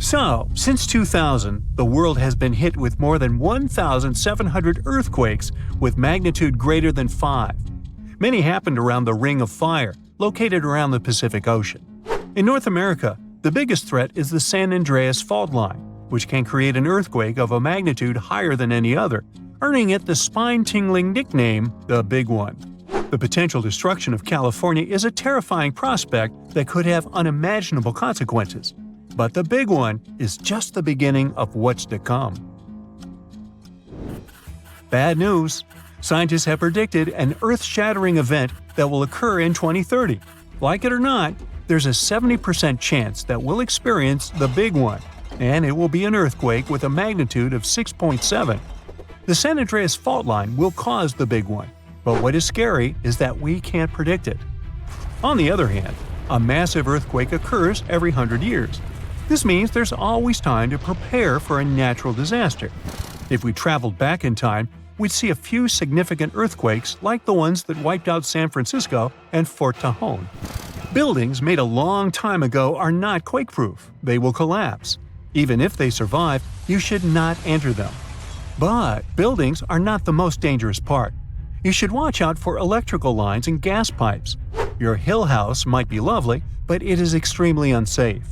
So, since 2000, the world has been hit with more than 1,700 earthquakes with magnitude greater than 5. Many happened around the Ring of Fire, located around the Pacific Ocean. In North America, the biggest threat is the San Andreas fault line, which can create an earthquake of a magnitude higher than any other, earning it the spine-tingling nickname, the Big One. The potential destruction of California is a terrifying prospect that could have unimaginable consequences. But the Big One is just the beginning of what's to come. Bad news! Scientists have predicted an earth-shattering event that will occur in 2030. Like it or not, there's a 70% chance that we'll experience the Big One, and it will be an earthquake with a magnitude of 6.7. The San Andreas fault line will cause the Big One, but what is scary is that we can't predict it. On the other hand, a massive earthquake occurs every 100 years. This means there's always time to prepare for a natural disaster. If we traveled back in time, we'd see a few significant earthquakes like the ones that wiped out San Francisco and Fort Tejon. Buildings made a long time ago are not quake-proof. They will collapse. Even if they survive, you should not enter them. But buildings are not the most dangerous part. You should watch out for electrical lines and gas pipes. Your hill house might be lovely, but it is extremely unsafe.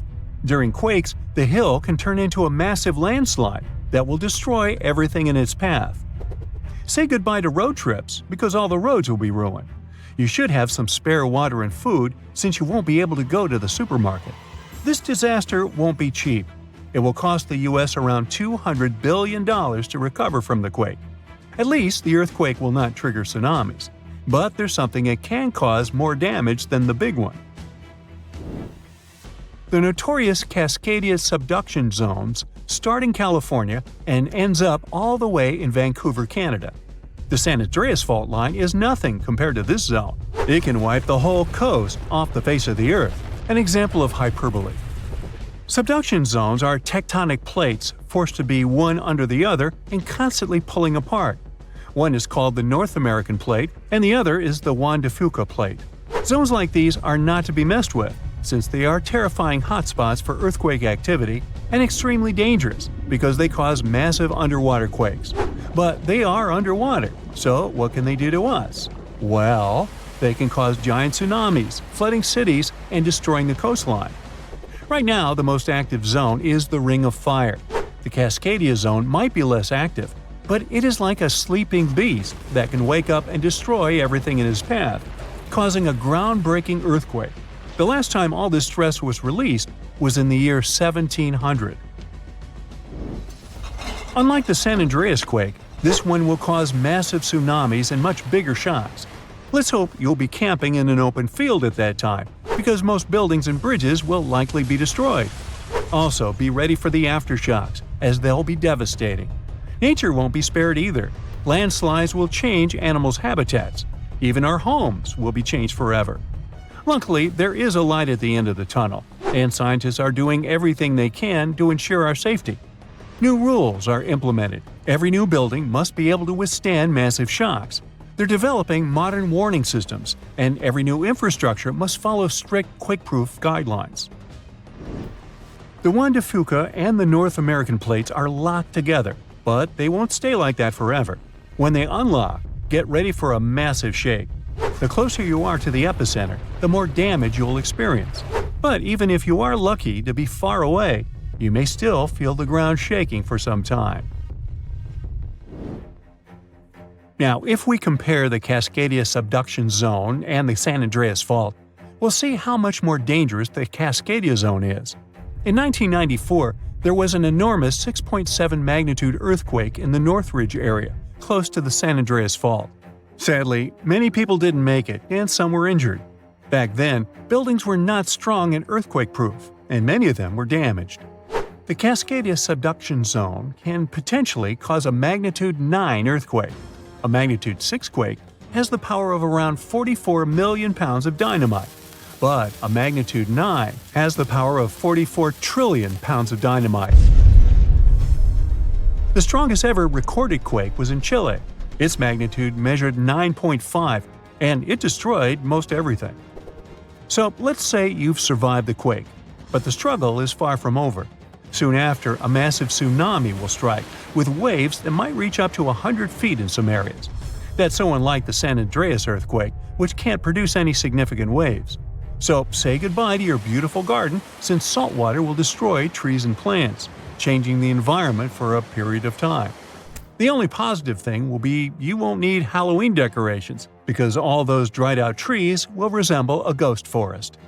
During quakes, the hill can turn into a massive landslide that will destroy everything in its path. Say goodbye to road trips because all the roads will be ruined. You should have some spare water and food since you won't be able to go to the supermarket. This disaster won't be cheap. It will cost the U.S. around $200 billion to recover from the quake. At least the earthquake will not trigger tsunamis. But there's something it can cause more damage than the Big One. The notorious Cascadia subduction zones start in California and ends up all the way in Vancouver, Canada. The San Andreas fault line is nothing compared to this zone. It can wipe the whole coast off the face of the Earth, an example of hyperbole. Subduction zones are tectonic plates forced to be one under the other and constantly pulling apart. One is called the North American plate and the other is the Juan de Fuca plate. Zones like these are not to be messed with, since they are terrifying hotspots for earthquake activity and extremely dangerous because they cause massive underwater quakes. But they are underwater, so what can they do to us? Well, they can cause giant tsunamis, flooding cities, and destroying the coastline. Right now, the most active zone is the Ring of Fire. The Cascadia zone might be less active, but it is like a sleeping beast that can wake up and destroy everything in its path, causing a groundbreaking earthquake. The last time all this stress was released was in the year 1700. Unlike the San Andreas quake, this one will cause massive tsunamis and much bigger shocks. Let's hope you'll be camping in an open field at that time, because most buildings and bridges will likely be destroyed. Also, be ready for the aftershocks, as they'll be devastating. Nature won't be spared either. Landslides will change animals' habitats. Even our homes will be changed forever. Luckily, there is a light at the end of the tunnel, and scientists are doing everything they can to ensure our safety. New rules are implemented. Every new building must be able to withstand massive shocks. They're developing modern warning systems, and every new infrastructure must follow strict quake-proof guidelines. The Juan de Fuca and the North American plates are locked together, but they won't stay like that forever. When they unlock, get ready for a massive shake. The closer you are to the epicenter, the more damage you'll experience. But even if you are lucky to be far away, you may still feel the ground shaking for some time. Now, if we compare the Cascadia subduction zone and the San Andreas fault, we'll see how much more dangerous the Cascadia zone is. In 1994, there was an enormous 6.7 magnitude earthquake in the Northridge area, close to the San Andreas fault. Sadly, many people didn't make it, and some were injured. Back then, buildings were not strong and earthquake-proof, and many of them were damaged. The Cascadia subduction zone can potentially cause a magnitude 9 earthquake. A magnitude 6 quake has the power of around 44 million pounds of dynamite, but a magnitude 9 has the power of 44 trillion pounds of dynamite. The strongest ever recorded quake was in Chile. Its magnitude measured 9.5, and it destroyed most everything. So let's say you've survived the quake, but the struggle is far from over. Soon after, a massive tsunami will strike, with waves that might reach up to 100 feet in some areas. That's so unlike the San Andreas earthquake, which can't produce any significant waves. So say goodbye to your beautiful garden, since salt water will destroy trees and plants, changing the environment for a period of time. The only positive thing will be you won't need Halloween decorations, because all those dried-out trees will resemble a ghost forest.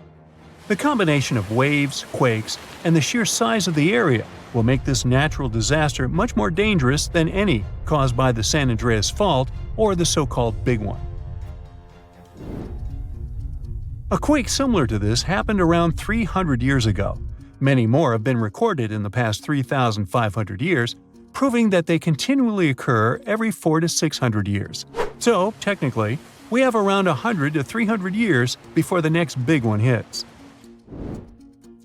The combination of waves, quakes, and the sheer size of the area will make this natural disaster much more dangerous than any caused by the San Andreas Fault or the so-called Big One. A quake similar to this happened around 300 years ago. Many more have been recorded in the past 3,500 years, proving that they continually occur every 400 to 600 years. So, technically, we have around 100 to 300 years before the next big one hits.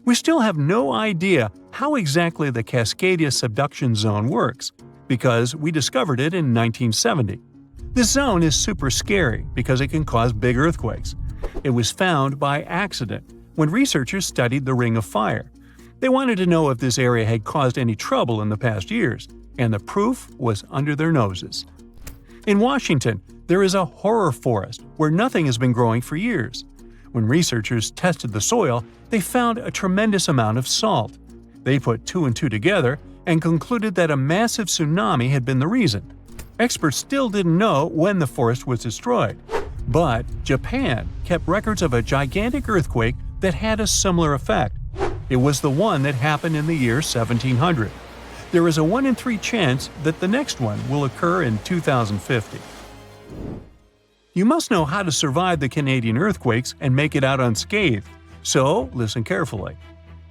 We still have no idea how exactly the Cascadia subduction zone works, because we discovered it in 1970. This zone is super scary because it can cause big earthquakes. It was found by accident when researchers studied the Ring of Fire. They wanted to know if this area had caused any trouble in the past years, and the proof was under their noses. In Washington, there is a horror forest where nothing has been growing for years. When researchers tested the soil, they found a tremendous amount of salt. They put two and two together and concluded that a massive tsunami had been the reason. Experts still didn't know when the forest was destroyed. But Japan kept records of a gigantic earthquake that had a similar effect. It was the one that happened in the year 1700. There is a 1 in 3 chance that the next one will occur in 2050. You must know how to survive the Canadian earthquakes and make it out unscathed, so listen carefully.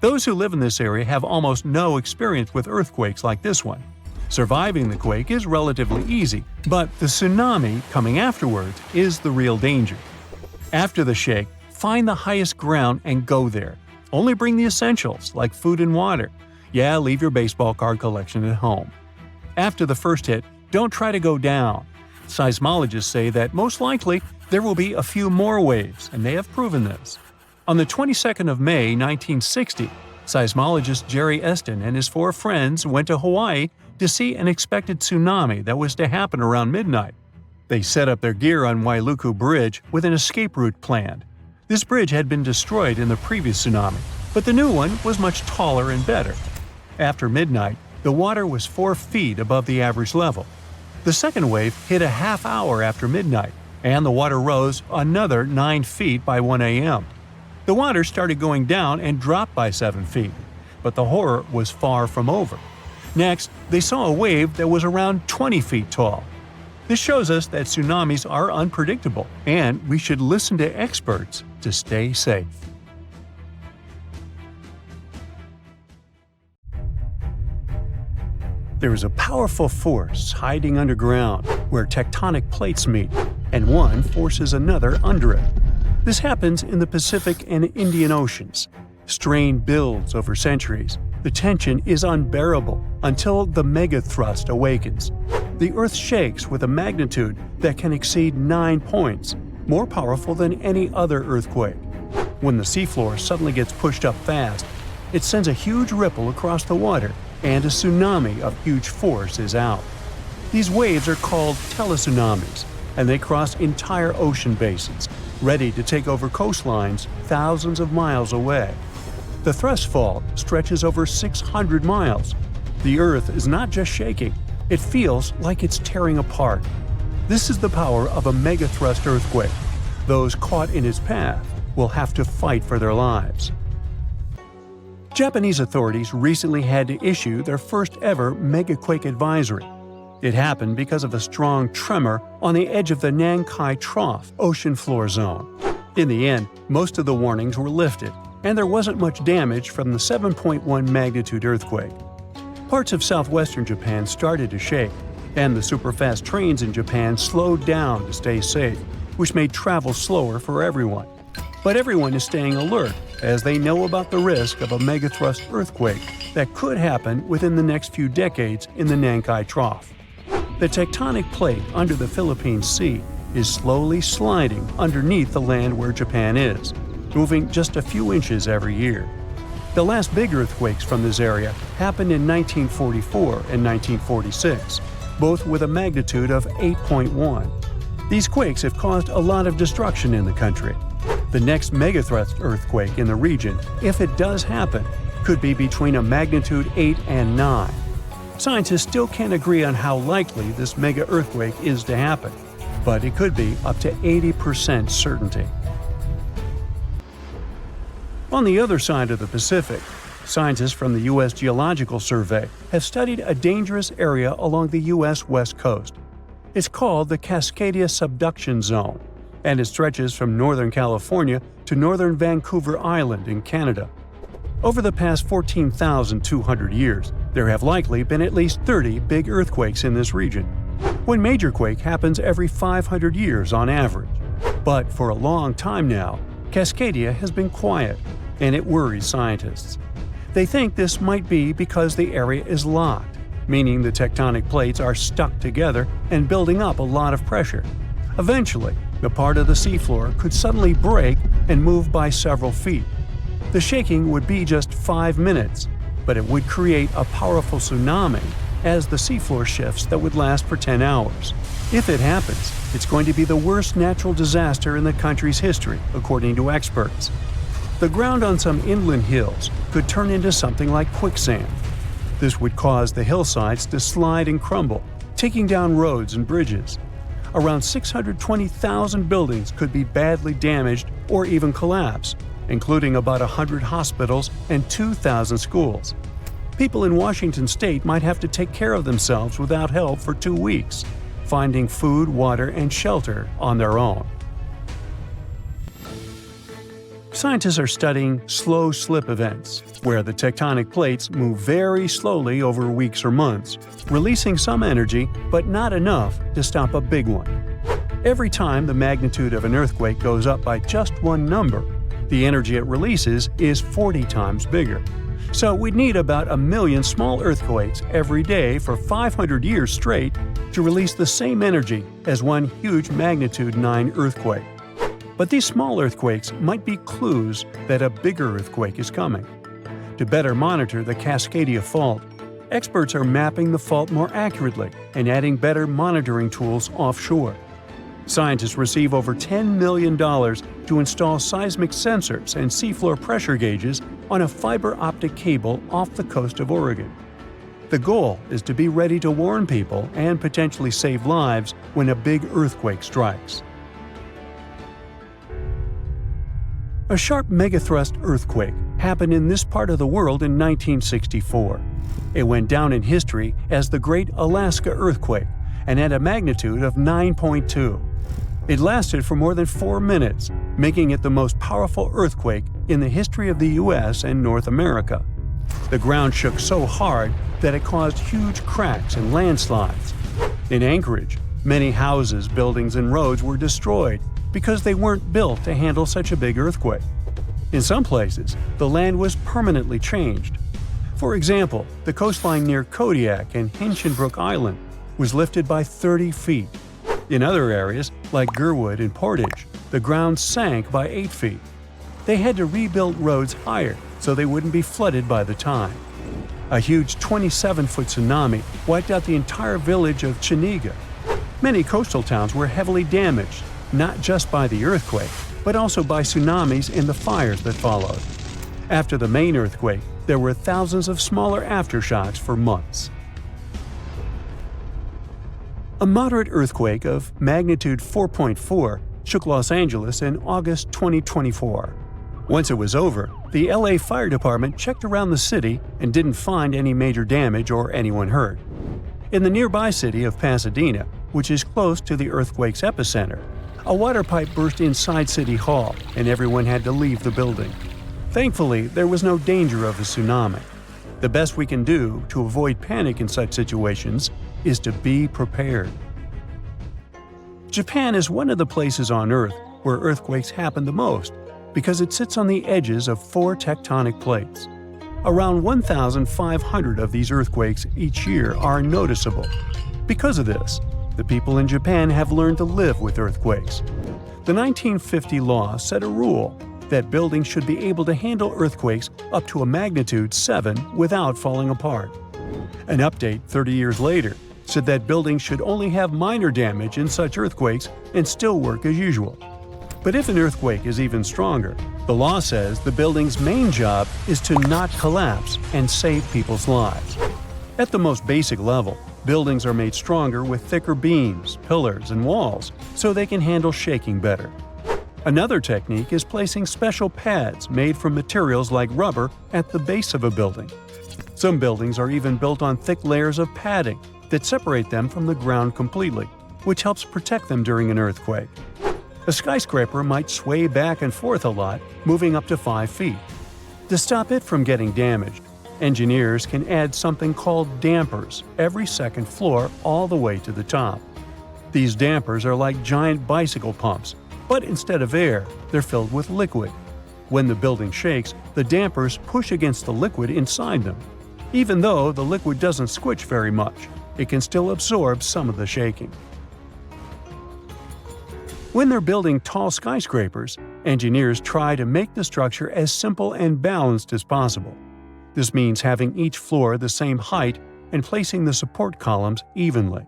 Those who live in this area have almost no experience with earthquakes like this one. Surviving the quake is relatively easy, but the tsunami coming afterwards is the real danger. After the shake, find the highest ground and go there. Only bring the essentials, like food and water. Yeah, leave your baseball card collection at home. After the first hit, don't try to go down. Seismologists say that most likely there will be a few more waves, and they have proven this. On the 22nd of May, 1960, seismologist Jerry Eston and his 4 friends went to Hawaii to see an expected tsunami that was to happen around midnight. They set up their gear on Wailuku Bridge with an escape route planned. This bridge had been destroyed in the previous tsunami, but the new one was much taller and better. After midnight, the water was 4 feet above the average level. The second wave hit a half hour after midnight, and the water rose another 9 feet by 1 a.m. The water started going down and dropped by 7 feet, but the horror was far from over. Next, they saw a wave that was around 20 feet tall. This shows us that tsunamis are unpredictable, and we should listen to experts to stay safe. There is a powerful force hiding underground where tectonic plates meet, and one forces another under it. This happens in the Pacific and Indian Oceans. Strain builds over centuries. The tension is unbearable until the megathrust awakens. The Earth shakes with a magnitude that can exceed 9 points, more powerful than any other earthquake. When the seafloor suddenly gets pushed up fast, it sends a huge ripple across the water, and a tsunami of huge force is out. These waves are called teletsunamis, and they cross entire ocean basins, ready to take over coastlines thousands of miles away. The thrust fault stretches over 600 miles. The Earth is not just shaking, it feels like it's tearing apart. This is the power of a megathrust earthquake. Those caught in its path will have to fight for their lives. Japanese authorities recently had to issue their first ever mega-quake advisory. It happened because of a strong tremor on the edge of the Nankai Trough ocean floor zone. In the end, most of the warnings were lifted, and there wasn't much damage from the 7.1 magnitude earthquake. Parts of southwestern Japan started to shake, and the superfast trains in Japan slowed down to stay safe, which made travel slower for everyone. But everyone is staying alert as they know about the risk of a megathrust earthquake that could happen within the next few decades in the Nankai Trough. The tectonic plate under the Philippine Sea is slowly sliding underneath the land where Japan is, moving just a few inches every year. The last big earthquakes from this area happened in 1944 and 1946, both with a magnitude of 8.1. These quakes have caused a lot of destruction in the country. The next megathrust earthquake in the region, if it does happen, could be between a magnitude 8 and 9. Scientists still can't agree on how likely this mega-earthquake is to happen, but it could be up to 80% certainty. On the other side of the Pacific, scientists from the U.S. Geological Survey have studied a dangerous area along the U.S. West Coast. It's called the Cascadia subduction zone, and it stretches from northern California to northern Vancouver Island in Canada. Over the past 14,200 years, there have likely been at least 30 big earthquakes in this region. One major quake happens every 500 years on average. But for a long time now, Cascadia has been quiet, and it worries scientists. They think this might be because the area is locked, meaning the tectonic plates are stuck together and building up a lot of pressure. Eventually, the part of the seafloor could suddenly break and move by several feet. The shaking would be just 5 minutes, but it would create a powerful tsunami as the seafloor shifts that would last for 10 hours. If it happens, it's going to be the worst natural disaster in the country's history, according to experts. The ground on some inland hills could turn into something like quicksand. This would cause the hillsides to slide and crumble, taking down roads and bridges. Around 620,000 buildings could be badly damaged or even collapse, including about 100 hospitals and 2,000 schools. People in Washington state might have to take care of themselves without help for 2 weeks, finding food, water, and shelter on their own. Scientists are studying slow slip events, where the tectonic plates move very slowly over weeks or months, releasing some energy but not enough to stop a big one. Every time the magnitude of an earthquake goes up by just one number, the energy it releases is 40 times bigger. So we'd need about 1 million small earthquakes every day for 500 years straight to release the same energy as one huge magnitude 9 earthquake. But these small earthquakes might be clues that a bigger earthquake is coming. To better monitor the Cascadia fault, experts are mapping the fault more accurately and adding better monitoring tools offshore. Scientists receive over $10 million to install seismic sensors and seafloor pressure gauges on a fiber optic cable off the coast of Oregon. The goal is to be ready to warn people and potentially save lives when a big earthquake strikes. A sharp megathrust earthquake happened in this part of the world in 1964. It went down in history as the Great Alaska Earthquake and had a magnitude of 9.2. It lasted for more than 4 minutes, making it the most powerful earthquake in the history of the U.S. and North America. The ground shook so hard that it caused huge cracks and landslides. In Anchorage, many houses, buildings, and roads were destroyed because they weren't built to handle such a big earthquake. In some places, the land was permanently changed. For example, the coastline near Kodiak and Hinchinbrook Island was lifted by 30 feet. In other areas, like Gerwood and Portage, the ground sank by 8 feet. They had to rebuild roads higher so they wouldn't be flooded by the tide. A huge 27-foot tsunami wiped out the entire village of Chiniga. Many coastal towns were heavily damaged, not just by the earthquake, but also by tsunamis and the fires that followed. After the main earthquake, there were thousands of smaller aftershocks for months. A moderate earthquake of magnitude 4.4 shook Los Angeles in August 2024. Once it was over, the LA Fire Department checked around the city and didn't find any major damage or anyone hurt. In the nearby city of Pasadena, which is close to the earthquake's epicenter, a water pipe burst inside City Hall and everyone had to leave the building. Thankfully, there was no danger of a tsunami. The best we can do to avoid panic in such situations is to be prepared. Japan is one of the places on Earth where earthquakes happen the most because it sits on the edges of 4 tectonic plates. Around 1,500 of these earthquakes each year are noticeable. Because of this, the people in Japan have learned to live with earthquakes. The 1950 law set a rule that buildings should be able to handle earthquakes up to a magnitude 7 without falling apart. An update 30 years later said that buildings should only have minor damage in such earthquakes and still work as usual. But if an earthquake is even stronger, the law says the building's main job is to not collapse and save people's lives. At the most basic level, buildings are made stronger with thicker beams, pillars, and walls so they can handle shaking better. Another technique is placing special pads made from materials like rubber at the base of a building. Some buildings are even built on thick layers of padding that separate them from the ground completely, which helps protect them during an earthquake. A skyscraper might sway back and forth a lot, moving up to 5 feet. To stop it from getting damaged, engineers can add something called dampers every second floor all the way to the top. These dampers are like giant bicycle pumps, but instead of air, they're filled with liquid. When the building shakes, the dampers push against the liquid inside them. Even though the liquid doesn't squish very much, it can still absorb some of the shaking. When they're building tall skyscrapers, engineers try to make the structure as simple and balanced as possible. This means having each floor the same height and placing the support columns evenly.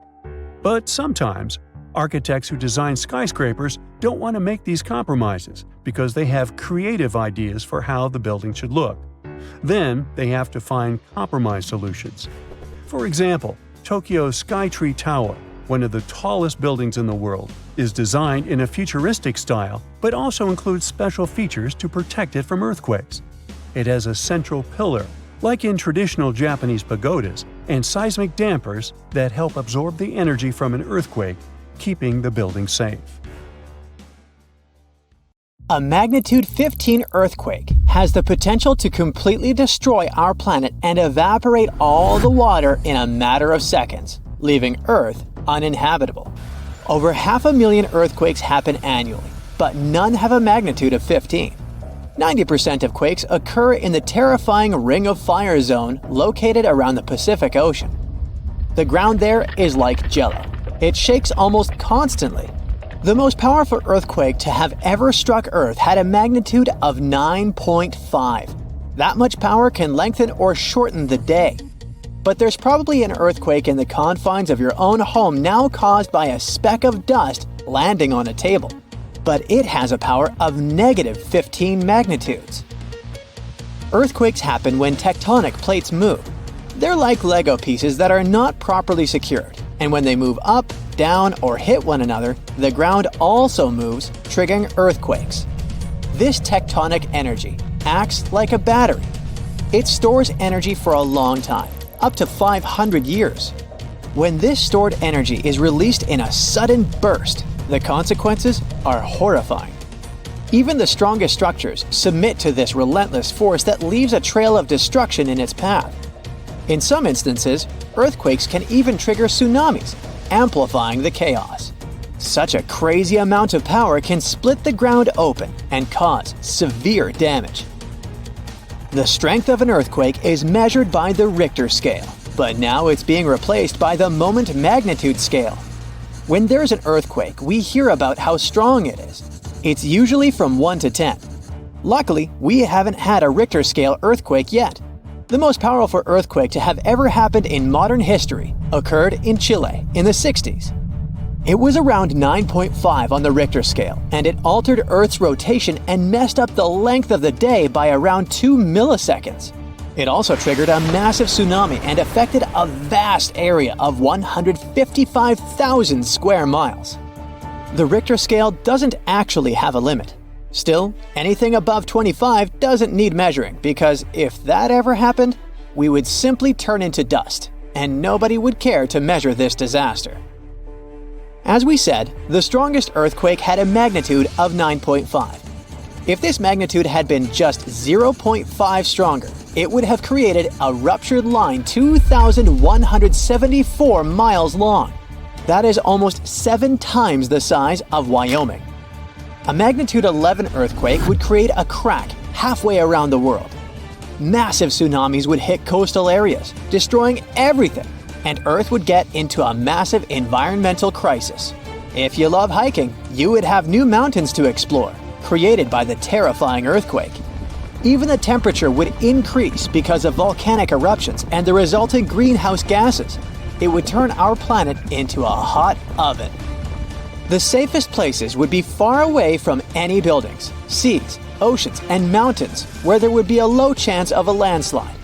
But sometimes, architects who design skyscrapers don't want to make these compromises because they have creative ideas for how the building should look. Then they have to find compromise solutions. For example, Tokyo's Skytree Tower, one of the tallest buildings in the world, is designed in a futuristic style but also includes special features to protect it from earthquakes. It has a central pillar, like in traditional Japanese pagodas, and seismic dampers that help absorb the energy from an earthquake, keeping the building safe. A magnitude 15 earthquake has the potential to completely destroy our planet and evaporate all the water in a matter of seconds, leaving Earth uninhabitable. Over 500,000 earthquakes happen annually, but none have a magnitude of 15. 90% of quakes occur in the terrifying Ring of Fire zone located around the Pacific Ocean. The ground there is like jello. It shakes almost constantly. The most powerful earthquake to have ever struck Earth had a magnitude of 9.5. That much power can lengthen or shorten the day. But there's probably an earthquake in the confines of your own home now caused by a speck of dust landing on a table. But it has a power of negative 15 magnitudes. Earthquakes happen when tectonic plates move. They're like Lego pieces that are not properly secured, and when they move up, down, or hit one another, the ground also moves, triggering earthquakes. This tectonic energy acts like a battery. It stores energy for a long time, up to 500 years. When this stored energy is released in a sudden burst, the consequences are horrifying. Even the strongest structures submit to this relentless force that leaves a trail of destruction in its path. In some instances, earthquakes can even trigger tsunamis, amplifying the chaos. Such a crazy amount of power can split the ground open and cause severe damage. The strength of an earthquake is measured by the Richter scale, but now it's being replaced by the moment magnitude scale. When there's an earthquake, we hear about how strong it is. It's usually from 1 to 10. Luckily, we haven't had a Richter scale earthquake yet. The most powerful earthquake to have ever happened in modern history occurred in Chile in the 60s. It was around 9.5 on the Richter scale, and it altered Earth's rotation and messed up the length of the day by around 2 milliseconds. It also triggered a massive tsunami and affected a vast area of 155,000 square miles. The Richter scale doesn't actually have a limit. Still, anything above 25 doesn't need measuring because if that ever happened, we would simply turn into dust, and nobody would care to measure this disaster. As we said, the strongest earthquake had a magnitude of 9.5. If this magnitude had been just 0.5 stronger, it would have created a ruptured line 2,174 miles long. That is almost 7 times the size of Wyoming. A magnitude 11 earthquake would create a crack halfway around the world. Massive tsunamis would hit coastal areas, destroying everything, and Earth would get into a massive environmental crisis. If you love hiking, you would have new mountains to explore. created by the terrifying earthquake. Even the temperature would increase because of volcanic eruptions and the resulting greenhouse gases. It would turn our planet into a hot oven. The safest places would be far away from any buildings, seas, oceans, and mountains where there would be a low chance of a landslide.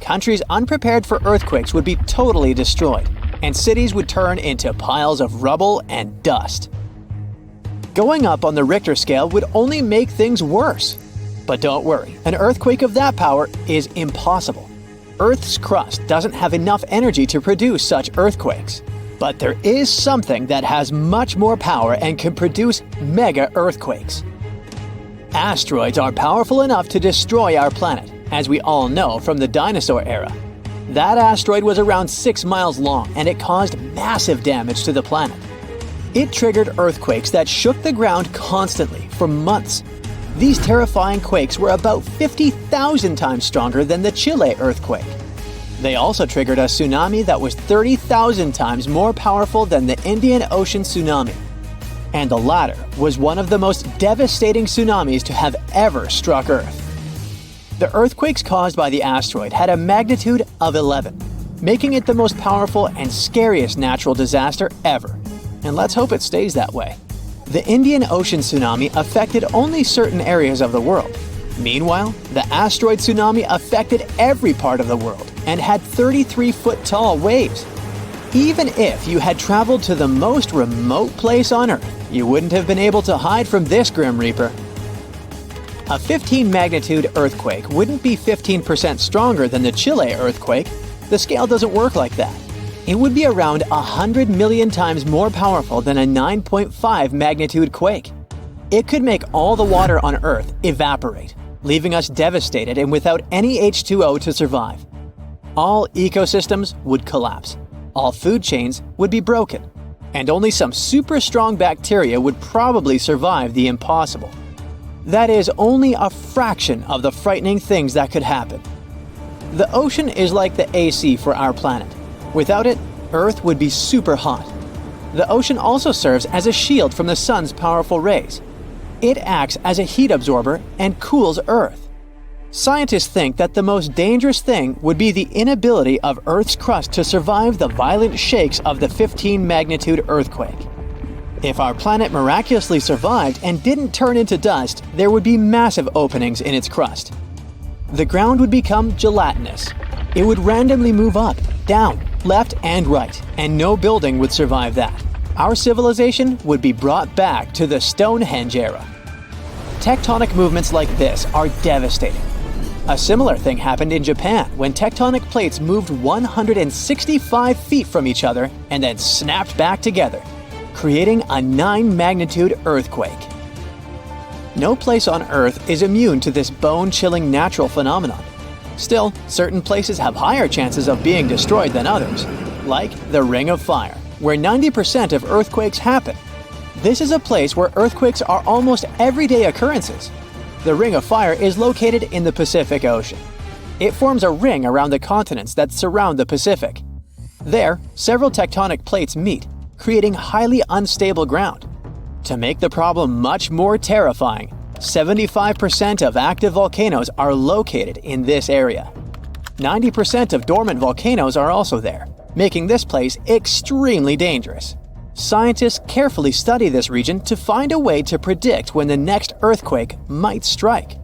Countries unprepared for earthquakes would be totally destroyed, and cities would turn into piles of rubble and dust. Going up on the Richter scale would only make things worse. But don't worry, an earthquake of that power is impossible. Earth's crust doesn't have enough energy to produce such earthquakes. But there is something that has much more power and can produce mega-earthquakes. Asteroids are powerful enough to destroy our planet, as we all know from the dinosaur era. That asteroid was around 6 miles long and it caused massive damage to the planet. It triggered earthquakes that shook the ground constantly for months. These terrifying quakes were about 50,000 times stronger than the Chile earthquake. They also triggered a tsunami that was 30,000 times more powerful than the Indian Ocean tsunami. And the latter was one of the most devastating tsunamis to have ever struck Earth. The earthquakes caused by the asteroid had a magnitude of 11, making it the most powerful and scariest natural disaster ever. And let's hope it stays that way. The Indian Ocean tsunami affected only certain areas of the world. Meanwhile, the asteroid tsunami affected every part of the world and had 33-foot-tall waves. Even if you had traveled to the most remote place on Earth, you wouldn't have been able to hide from this Grim Reaper. A 15-magnitude earthquake wouldn't be 15% stronger than the Chile earthquake. The scale doesn't work like that. It would be around 100 million times more powerful than a 9.5 magnitude quake. It could make all the water on Earth evaporate, leaving us devastated and without any H2O to survive. All ecosystems would collapse, all food chains would be broken, and only some super strong bacteria would probably survive the impossible. That is only a fraction of the frightening things that could happen. The ocean is like the AC for our planet. Without it, Earth would be super hot. The ocean also serves as a shield from the sun's powerful rays. It acts as a heat absorber and cools Earth. Scientists think that the most dangerous thing would be the inability of Earth's crust to survive the violent shakes of the 15-magnitude earthquake. If our planet miraculously survived and didn't turn into dust, there would be massive openings in its crust. The ground would become gelatinous. It would randomly move up, down, left, and right, and no building would survive that. Our civilization would be brought back to the Stonehenge era. Tectonic movements like this are devastating. A similar thing happened in Japan when tectonic plates moved 165 feet from each other and then snapped back together, creating a 9-magnitude earthquake. No place on Earth is immune to this bone-chilling natural phenomenon. Still, certain places have higher chances of being destroyed than others, like the Ring of Fire, where 90% of earthquakes happen. This is a place where earthquakes are almost everyday occurrences. The Ring of Fire is located in the Pacific Ocean. It forms a ring around the continents that surround the Pacific. There, several tectonic plates meet, creating highly unstable ground. To make the problem much more terrifying, 75% of active volcanoes are located in this area. 90% of dormant volcanoes are also there, making this place extremely dangerous. Scientists carefully study this region to find a way to predict when the next earthquake might strike.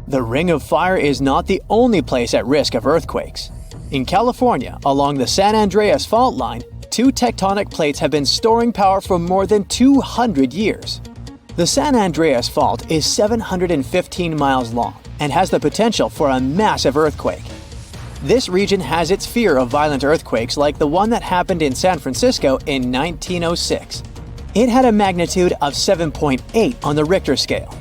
The Ring of Fire is not the only place at risk of earthquakes. In California, along the San Andreas fault line, 2 tectonic plates have been storing power for more than 200 years. The San Andreas fault is 715 miles long and has the potential for a massive earthquake. This region has its fear of violent earthquakes like the one that happened in San Francisco in 1906. It had a magnitude of 7.8 on the Richter scale.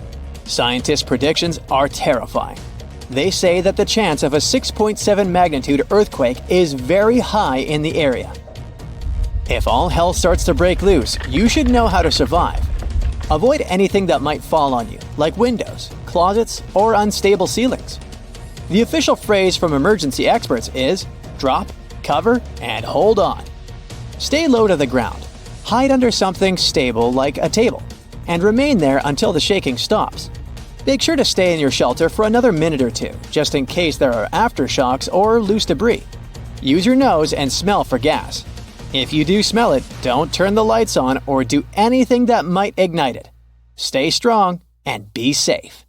Scientists' predictions are terrifying. They say that the chance of a 6.7 magnitude earthquake is very high in the area. If all hell starts to break loose, you should know how to survive. Avoid anything that might fall on you, like windows, closets, or unstable ceilings. The official phrase from emergency experts is drop, cover, and hold on. Stay low to the ground. Hide under something stable like a table. and remain there until the shaking stops. Make sure to stay in your shelter for another minute or two, just in case there are aftershocks or loose debris. Use your nose and smell for gas. If you do smell it, don't turn the lights on or do anything that might ignite it. Stay strong and be safe.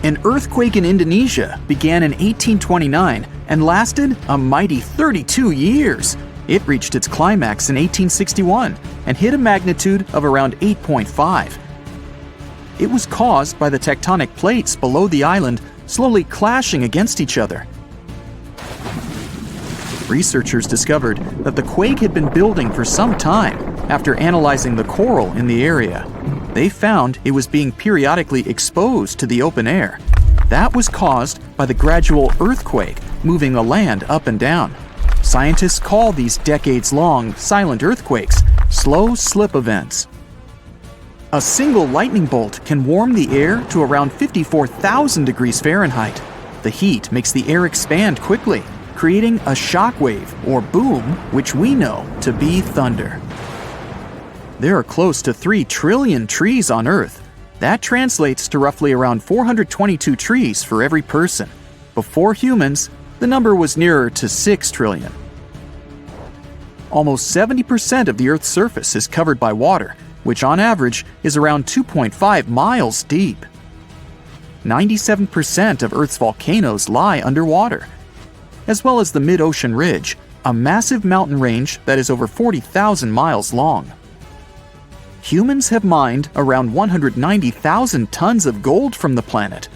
An earthquake in Indonesia began in 1829 and lasted a mighty 32 years. It reached its climax in 1861 and hit a magnitude of around 8.5. It was caused by the tectonic plates below the island slowly clashing against each other. Researchers discovered that the quake had been building for some time after analyzing the coral in the area. They found it was being periodically exposed to the open air. That was caused by the gradual earthquake moving the land up and down. Scientists call these decades-long silent earthquakes slow slip events. A single lightning bolt can warm the air to around 54,000 degrees Fahrenheit. The heat makes the air expand quickly, creating a shock wave or boom, which we know to be thunder. There are close to 3 trillion trees on Earth. That translates to roughly around 422 trees for every person. Before humans, the number was nearer to 6 trillion. Almost 70% of the Earth's surface is covered by water, which on average is around 2.5 miles deep. 97% of Earth's volcanoes lie underwater, as well as the mid-ocean ridge, a massive mountain range that is over 40,000 miles long. Humans have mined around 190,000 tons of gold from the planet.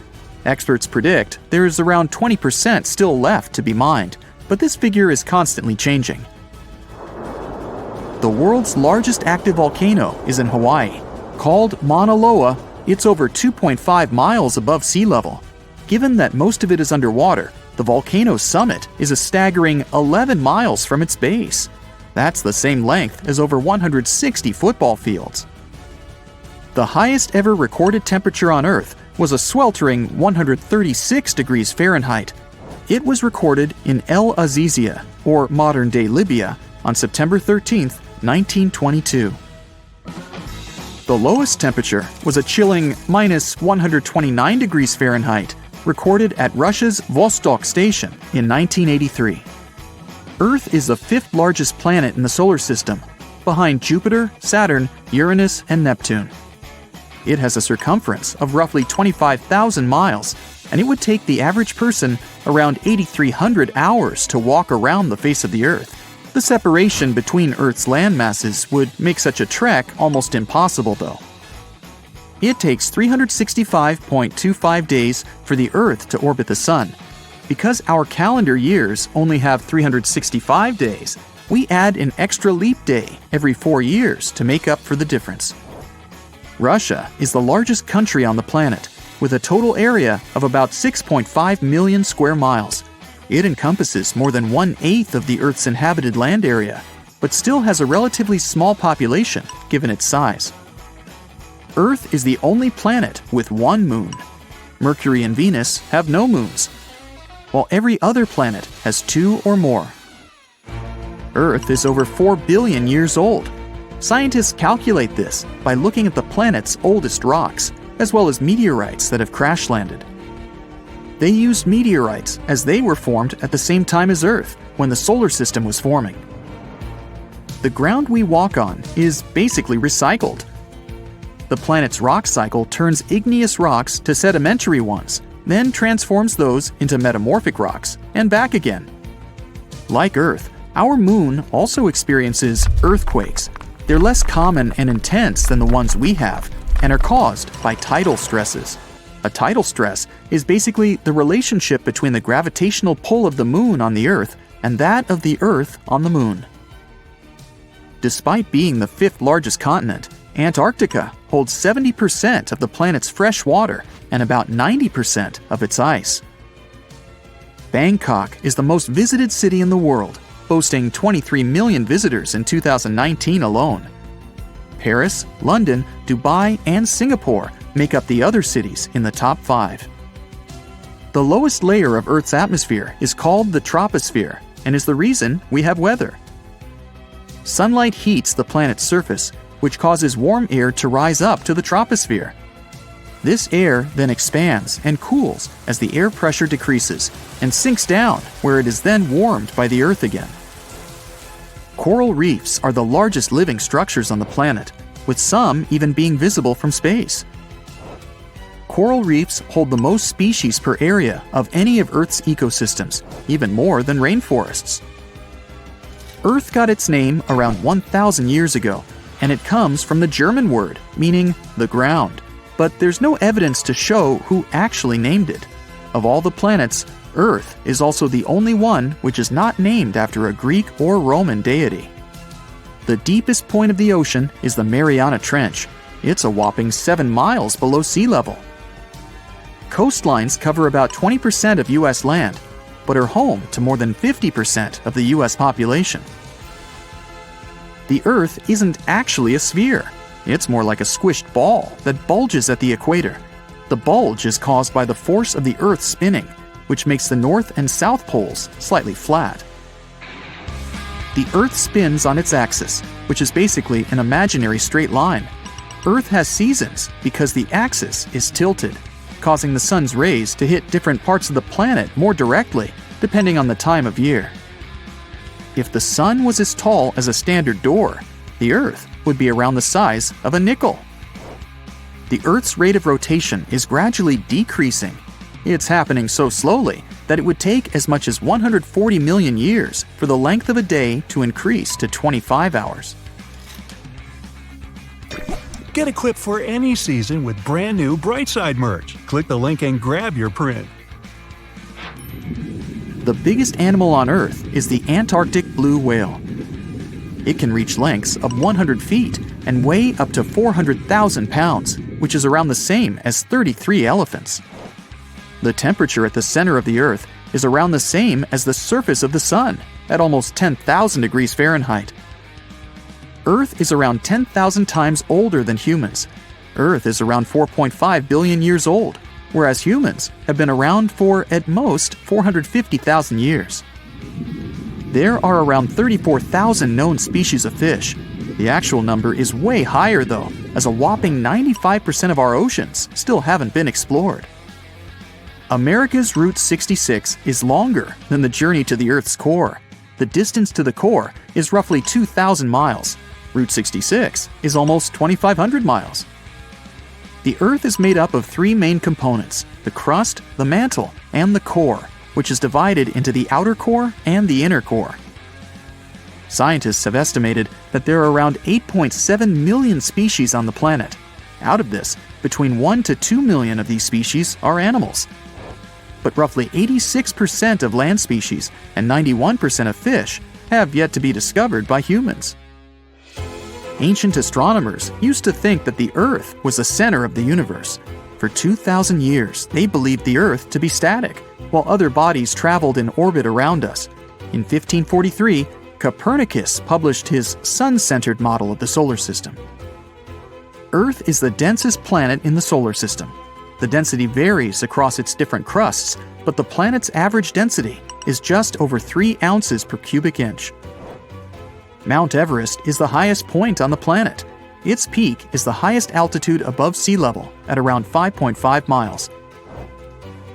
Experts predict there is around 20% still left to be mined, but this figure is constantly changing. The world's largest active volcano is in Hawaii. Called Mauna Loa, it's over 2.5 miles above sea level. Given that most of it is underwater, the volcano's summit is a staggering 11 miles from its base. That's the same length as over 160 football fields. The highest ever recorded temperature on Earth was a sweltering 136 degrees Fahrenheit. It was recorded in El Azizia, or modern-day Libya, on September 13, 1922. The lowest temperature was a chilling minus 129 degrees Fahrenheit, recorded at Russia's Vostok station in 1983. Earth is the 5th largest planet in the solar system, behind Jupiter, Saturn, Uranus, and Neptune. It has a circumference of roughly 25,000 miles, and it would take the average person around 8,300 hours to walk around the face of the Earth. The separation between Earth's land masses would make such a trek almost impossible, though. It takes 365.25 days for the Earth to orbit the Sun. Because our calendar years only have 365 days, we add an extra leap day every 4 years to make up for the difference. Russia is the largest country on the planet, with a total area of about 6.5 million square miles. It encompasses more than 1/8 of the Earth's inhabited land area, but still has a relatively small population given its size. Earth is the only planet with one moon. Mercury and Venus have no moons, while every other planet has 2 or more. Earth is over 4 billion years old. Scientists calculate this by looking at the planet's oldest rocks, as well as meteorites that have crash-landed. They used meteorites as they were formed at the same time as Earth, when the solar system was forming. The ground we walk on is basically recycled. The planet's rock cycle turns igneous rocks to sedimentary ones, then transforms those into metamorphic rocks, and back again. Like Earth, our moon also experiences earthquakes. They're less common and intense than the ones we have, and are caused by tidal stresses. A tidal stress is basically the relationship between the gravitational pull of the moon on the Earth and that of the Earth on the moon. Despite being the 5th largest continent, Antarctica holds 70% of the planet's fresh water and about 90% of its ice. Bangkok is the most visited city in the world, boasting 23 million visitors in 2019 alone. Paris, London, Dubai, and Singapore make up the other cities in the top 5. The lowest layer of Earth's atmosphere is called the troposphere and is the reason we have weather. Sunlight heats the planet's surface, which causes warm air to rise up to the troposphere. This air then expands and cools as the air pressure decreases and sinks down, where it is then warmed by the Earth again. Coral reefs are the largest living structures on the planet, with some even being visible from space. Coral reefs hold the most species per area of any of Earth's ecosystems, even more than rainforests. Earth got its name around 1,000 years ago, and it comes from the German word meaning the ground, but there's no evidence to show who actually named it. Of all the planets, Earth is also the only one which is not named after a Greek or Roman deity. The deepest point of the ocean is the Mariana Trench. It's a whopping 7 miles below sea level. Coastlines cover about 20% of U.S. land, but are home to more than 50% of the U.S. population. The Earth isn't actually a sphere. It's more like a squished ball that bulges at the equator. The bulge is caused by the force of the Earth spinning, which makes the north and south poles slightly flat. The Earth spins on its axis, which is basically an imaginary straight line. Earth has seasons because the axis is tilted, causing the sun's rays to hit different parts of the planet more directly, depending on the time of year. If the sun was as tall as a standard door, the Earth would be around the size of a nickel. The Earth's rate of rotation is gradually decreasing. It's happening so slowly that it would take as much as 140 million years for the length of a day to increase to 25 hours. Get equipped for any season with brand new Brightside merch. Click the link and grab your print. The biggest animal on Earth is the Antarctic blue whale. It can reach lengths of 100 feet and weigh up to 400,000 pounds, which is around the same as 33 elephants. The temperature at the center of the Earth is around the same as the surface of the Sun, at almost 10,000 degrees Fahrenheit. Earth is around 10,000 times older than humans. Earth is around 4.5 billion years old, whereas humans have been around for, at most, 450,000 years. There are around 34,000 known species of fish. The actual number is way higher though, as a whopping 95% of our oceans still haven't been explored. America's Route 66 is longer than the journey to the Earth's core. The distance to the core is roughly 2,000 miles. Route 66 is almost 2,500 miles. The Earth is made up of 3 main components: the crust, the mantle, and the core, which is divided into the outer core and the inner core. Scientists have estimated that there are around 8.7 million species on the planet. Out of this, between 1 to 2 million of these species are animals. But roughly 86% of land species and 91% of fish have yet to be discovered by humans. Ancient astronomers used to think that the Earth was the center of the universe. For 2,000 years, they believed the Earth to be static, while other bodies traveled in orbit around us. In 1543, Copernicus published his sun-centered model of the solar system. Earth is the densest planet in the solar system. The density varies across its different crusts, but the planet's average density is just over 3 ounces per cubic inch. Mount Everest is the highest point on the planet. Its peak is the highest altitude above sea level at around 5.5 miles.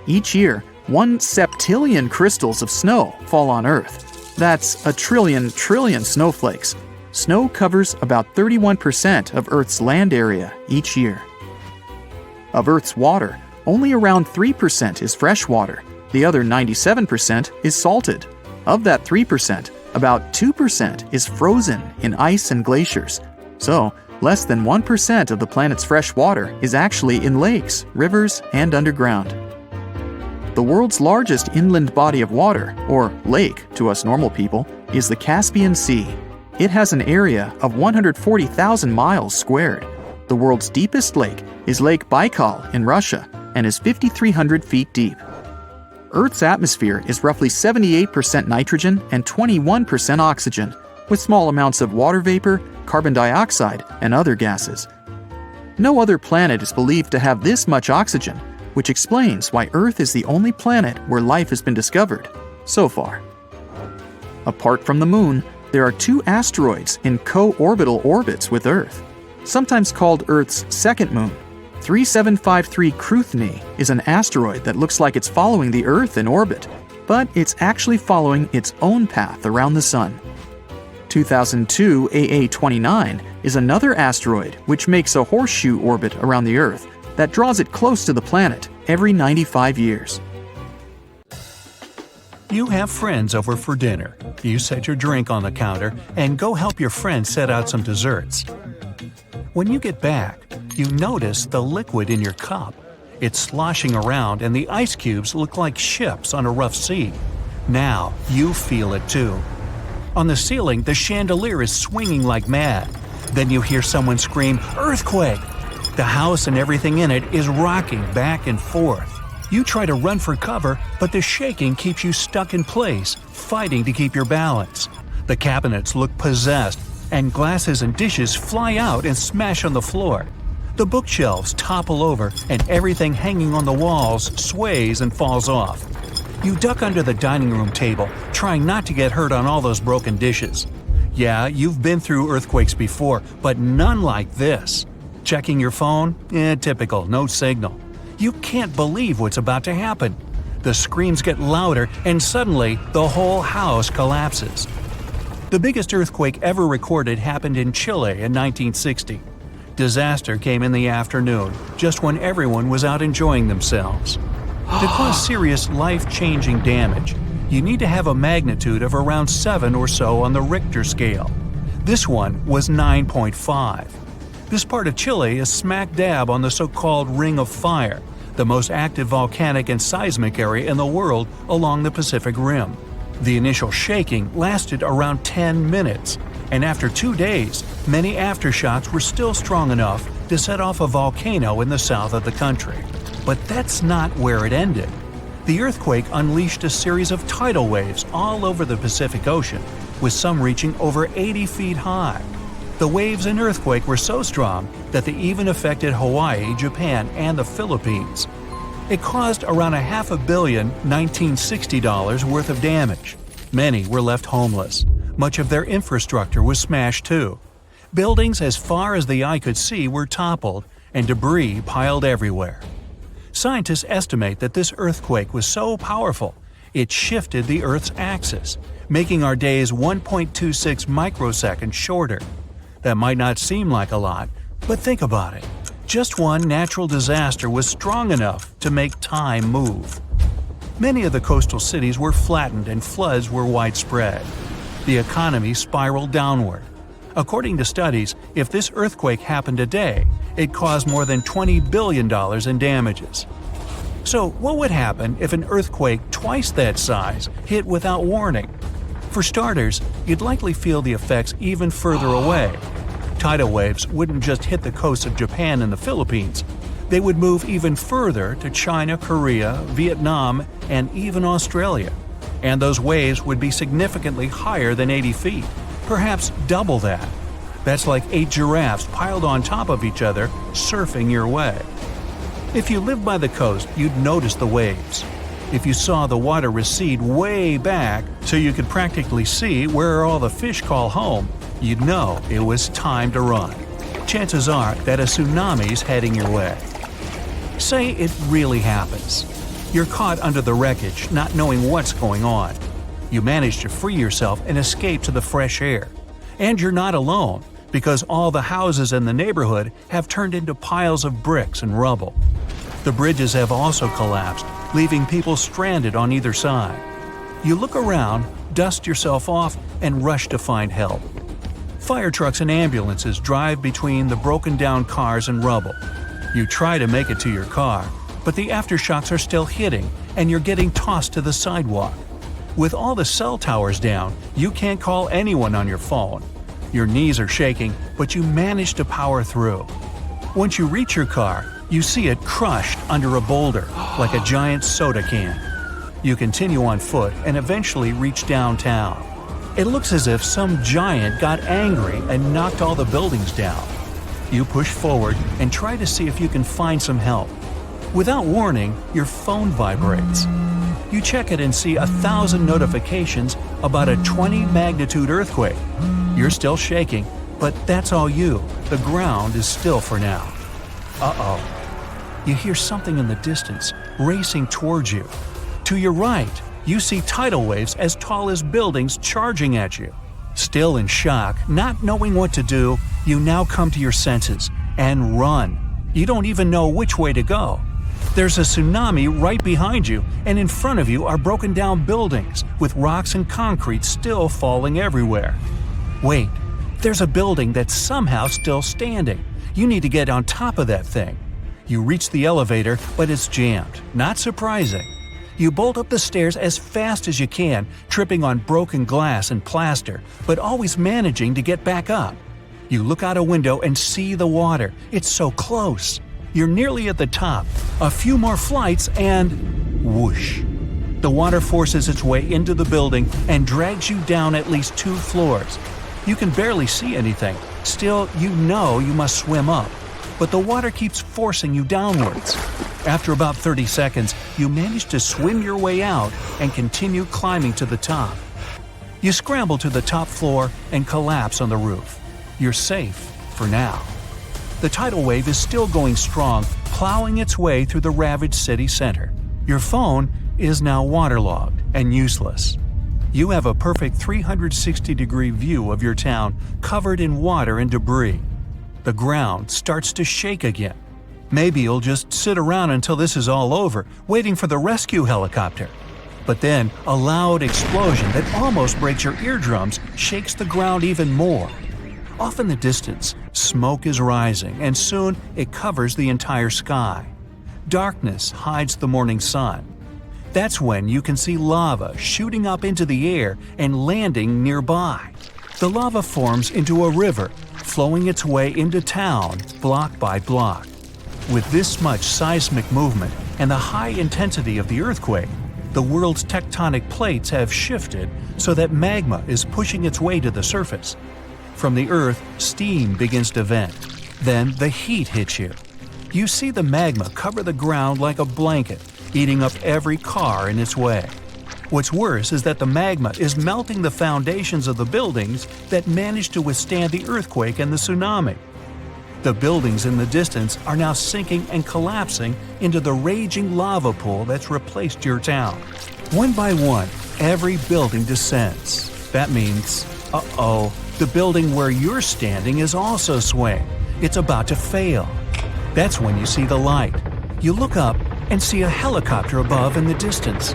Each year, 1 septillion crystals of snow fall on Earth. That's a trillion snowflakes. Snow covers about 31% of Earth's land area each year. Of Earth's water, only around 3% is fresh water. The other 97% is salted. Of that 3%, about 2% is frozen in ice and glaciers. So, less than 1% of the planet's fresh water is actually in lakes, rivers, and underground. The world's largest inland body of water, or lake to us normal people, is the Caspian Sea. It has an area of 140,000 miles squared. The world's deepest lake is Lake Baikal in Russia and is 5,300 feet deep. Earth's atmosphere is roughly 78% nitrogen and 21% oxygen, with small amounts of water vapor, carbon dioxide, and other gases. No other planet is believed to have this much oxygen, which explains why Earth is the only planet where life has been discovered so far. Apart from the Moon, there are 2 asteroids in co-orbital orbits with Earth. sometimes called Earth's second moon. 3753 Cruithne is an asteroid that looks like it's following the Earth in orbit, but it's actually following its own path around the Sun. 2002 AA29 is another asteroid which makes a horseshoe orbit around the Earth that draws it close to the planet every 95 years. You have friends over for dinner. You set your drink on the counter and go help your friend set out some desserts. When you get back, you notice the liquid in your cup. It's sloshing around and the ice cubes look like ships on a rough sea. Now you feel it too. On the ceiling, the chandelier is swinging like mad. Then you hear someone scream, "Earthquake!" The house and everything in it is rocking back and forth. You try to run for cover, but the shaking keeps you stuck in place, fighting to keep your balance. The cabinets look possessed, and glasses and dishes fly out and smash on the floor. The bookshelves topple over, and everything hanging on the walls sways and falls off. You duck under the dining room table, trying not to get hurt on all those broken dishes. Yeah, you've been through earthquakes before, but none like this. Checking your phone? Typical, no signal. You can't believe what's about to happen. The screams get louder, and suddenly the whole house collapses. The biggest earthquake ever recorded happened in Chile in 1960. Disaster came in the afternoon, just when everyone was out enjoying themselves. To cause serious life-changing damage, you need to have a magnitude of around 7 or so on the Richter scale. This one was 9.5. This part of Chile is smack dab on the so-called Ring of Fire, the most active volcanic and seismic area in the world along the Pacific Rim. The initial shaking lasted around 10 minutes, and after 2 days, many aftershocks were still strong enough to set off a volcano in the south of the country. But that's not where it ended. The earthquake unleashed a series of tidal waves all over the Pacific Ocean, with some reaching over 80 feet high. The waves and earthquake were so strong that they even affected Hawaii, Japan, and the Philippines. It caused around $500 million $1960 worth of damage. Many were left homeless. Much of their infrastructure was smashed too. Buildings as far as the eye could see were toppled, and debris piled everywhere. Scientists estimate that this earthquake was so powerful, it shifted the Earth's axis, making our days 1.26 microseconds shorter. That might not seem like a lot, but think about it. Just one natural disaster was strong enough to make time move. Many of the coastal cities were flattened and floods were widespread. The economy spiraled downward. According to studies, if this earthquake happened today, it caused more than $20 billion in damages. So what would happen if an earthquake twice that size hit without warning? For starters, you'd likely feel the effects even further away. Tidal waves wouldn't just hit the coasts of Japan and the Philippines. They would move even further to China, Korea, Vietnam, and even Australia. And those waves would be significantly higher than 80 feet, perhaps double that. That's like 8 giraffes piled on top of each other, surfing your way. If you lived by the coast, you'd notice the waves. If you saw the water recede way back so you could practically see where all the fish call home, you'd know it was time to run. Chances are that a tsunami's heading your way. Say it really happens. You're caught under the wreckage, not knowing what's going on. You manage to free yourself and escape to the fresh air. And you're not alone, because all the houses in the neighborhood have turned into piles of bricks and rubble. The bridges have also collapsed, leaving people stranded on either side. You look around, dust yourself off, and rush to find help. Fire trucks and ambulances drive between the broken-down cars and rubble. You try to make it to your car, but the aftershocks are still hitting, and you're getting tossed to the sidewalk. With all the cell towers down, you can't call anyone on your phone. Your knees are shaking, but you manage to power through. Once you reach your car, you see it crushed under a boulder, like a giant soda can. You continue on foot and eventually reach downtown. It looks as if some giant got angry and knocked all the buildings down. You push forward and try to see if you can find some help. Without warning, your phone vibrates. You check it and see 1,000 notifications about a 20-magnitude earthquake. You're still shaking, But that's all you. The ground is still for now. Uh-oh. You hear something in the distance, racing towards you. To your right, you see tidal waves as tall as buildings charging at you. Still in shock, not knowing what to do, you now come to your senses and run. You don't even know which way to go. There's a tsunami right behind you, and in front of you are broken down buildings with rocks and concrete still falling everywhere. Wait, there's a building that's somehow still standing. You need to get on top of that thing. You reach the elevator, but it's jammed. Not surprising. You bolt up the stairs as fast as you can, tripping on broken glass and plaster, but always managing to get back up. You look out a window and see the water. It's so close. You're nearly at the top. A few more flights and… whoosh. The water forces its way into the building and drags you down at least 2 floors. You can barely see anything. Still, you know you must swim up. But the water keeps forcing you downwards. After about 30 seconds, you manage to swim your way out and continue climbing to the top. You scramble to the top floor and collapse on the roof. You're safe for now. The tidal wave is still going strong, plowing its way through the ravaged city center. Your phone is now waterlogged and useless. You have a perfect 360-degree view of your town covered in water and debris. The ground starts to shake again. Maybe you'll just sit around until this is all over, waiting for the rescue helicopter. But then, a loud explosion that almost breaks your eardrums shakes the ground even more. Off in the distance, smoke is rising, and soon it covers the entire sky. Darkness hides the morning sun. That's when you can see lava shooting up into the air and landing nearby. The lava forms into a river, flowing its way into town block by block. With this much seismic movement and the high intensity of the earthquake, the world's tectonic plates have shifted so that magma is pushing its way to the surface. From the earth, steam begins to vent. Then the heat hits you. You see the magma cover the ground like a blanket, eating up every car in its way. What's worse is that the magma is melting the foundations of the buildings that managed to withstand the earthquake and the tsunami. The buildings in the distance are now sinking and collapsing into the raging lava pool that's replaced your town. One by one, every building descends. That means, the building where you're standing is also swaying. It's about to fail. That's when you see the light. You look up and see a helicopter above in the distance.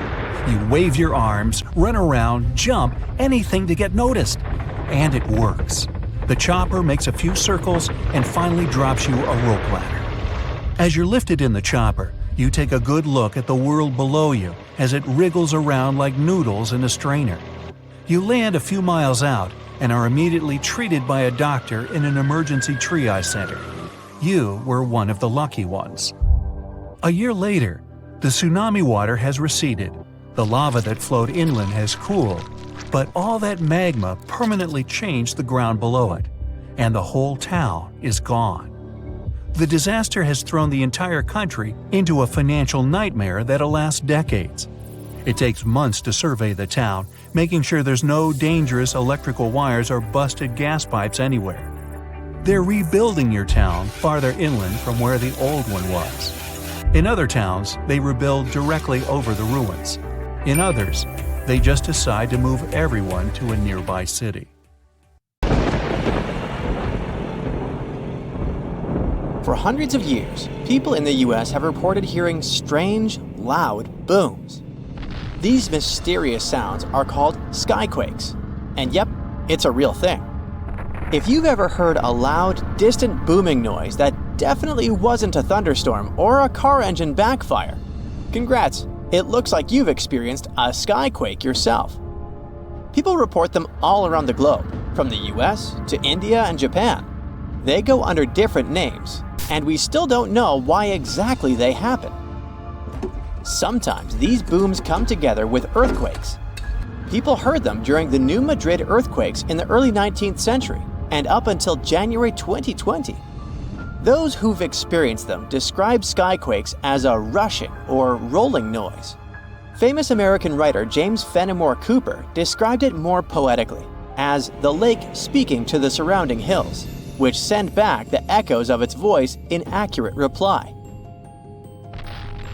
You wave your arms, run around, jump, anything to get noticed. And it works. The chopper makes a few circles and finally drops you a rope ladder. As you're lifted in the chopper, you take a good look at the world below you as it wriggles around like noodles in a strainer. You land a few miles out and are immediately treated by a doctor in an emergency triage center. You were one of the lucky ones. A year later, the tsunami water has receded. The lava that flowed inland has cooled, but all that magma permanently changed the ground below it, and the whole town is gone. The disaster has thrown the entire country into a financial nightmare that'll last decades. It takes months to survey the town, making sure there's no dangerous electrical wires or busted gas pipes anywhere. They're rebuilding your town farther inland from where the old one was. In other towns, they rebuild directly over the ruins. In others, they just decide to move everyone to a nearby city. For hundreds of years, people in the US have reported hearing strange, loud booms. These mysterious sounds are called skyquakes. And yep, it's a real thing. If you've ever heard a loud, distant booming noise that definitely wasn't a thunderstorm or a car engine backfire, congrats, it looks like you've experienced a skyquake yourself. People report them all around the globe, from the US to India and Japan. They go under different names, and we still don't know why exactly they happen. Sometimes these booms come together with earthquakes. People heard them during the New Madrid earthquakes in the early 19th century and up until January 2020. Those who've experienced them describe skyquakes as a rushing or rolling noise. Famous American writer James Fenimore Cooper described it more poetically as the lake speaking to the surrounding hills, which send back the echoes of its voice in accurate reply.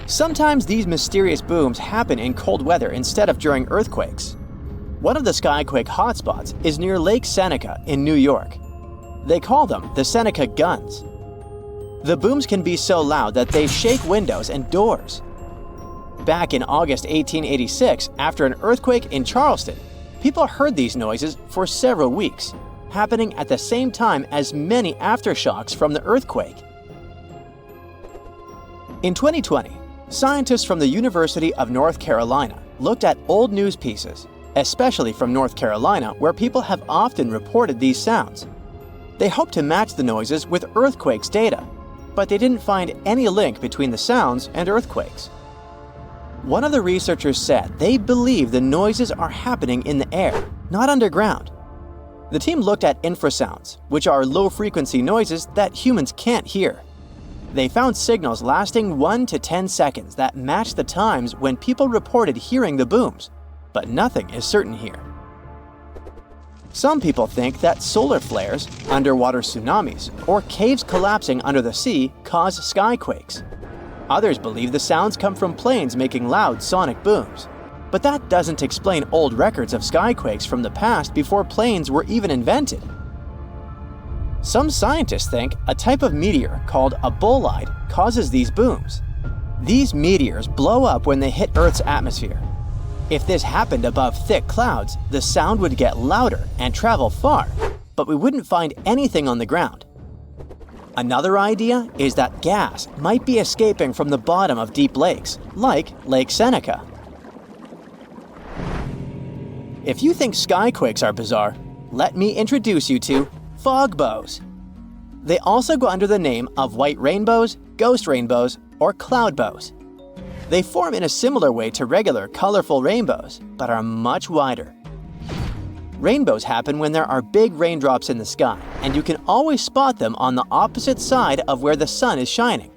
Sometimes these mysterious booms happen in cold weather instead of during earthquakes. One of the skyquake hotspots is near Lake Seneca in New York. They call them the Seneca guns. The booms can be so loud that they shake windows and doors. Back in August 1886, after an earthquake in Charleston, people heard these noises for several weeks, happening at the same time as many aftershocks from the earthquake. In 2020, scientists from the University of North Carolina looked at old news pieces, especially from North Carolina, where people have often reported these sounds. They hoped to match the noises with earthquakes data, but they didn't find any link between the sounds and earthquakes. One of the researchers said they believe the noises are happening in the air, not underground. The team looked at infrasounds, which are low-frequency noises that humans can't hear. They found signals lasting 1 to 10 seconds that matched the times when people reported hearing the booms, but nothing is certain here. Some people think that solar flares, underwater tsunamis, or caves collapsing under the sea cause skyquakes. Others believe the sounds come from planes making loud sonic booms. But that doesn't explain old records of skyquakes from the past before planes were even invented. Some scientists think a type of meteor called a bolide causes these booms. These meteors blow up when they hit Earth's atmosphere. If this happened above thick clouds, the sound would get louder and travel far, but we wouldn't find anything on the ground. Another idea is that gas might be escaping from the bottom of deep lakes, like Lake Seneca. If you think skyquakes are bizarre, let me introduce you to fog bows. They also go under the name of white rainbows, ghost rainbows, or cloud bows. They form in a similar way to regular colorful rainbows, but are much wider. Rainbows happen when there are big raindrops in the sky, and you can always spot them on the opposite side of where the sun is shining.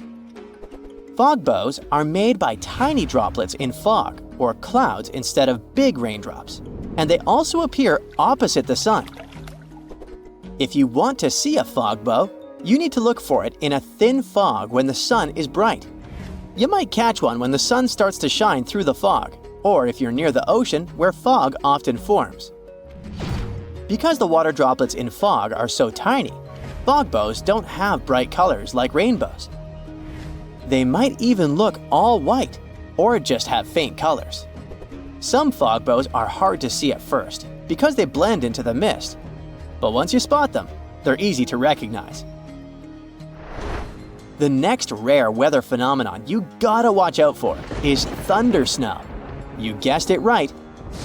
Fog bows are made by tiny droplets in fog or clouds instead of big raindrops, and they also appear opposite the sun. If you want to see a fog bow, you need to look for it in a thin fog when the sun is bright. You might catch one when the sun starts to shine through the fog, or if you're near the ocean where fog often forms. Because the water droplets in fog are so tiny, fog bows don't have bright colors like rainbows. They might even look all white, or just have faint colors. Some fog bows are hard to see at first because they blend into the mist, but once you spot them, they're easy to recognize. The next rare weather phenomenon you gotta watch out for is thunder snow. You guessed it right.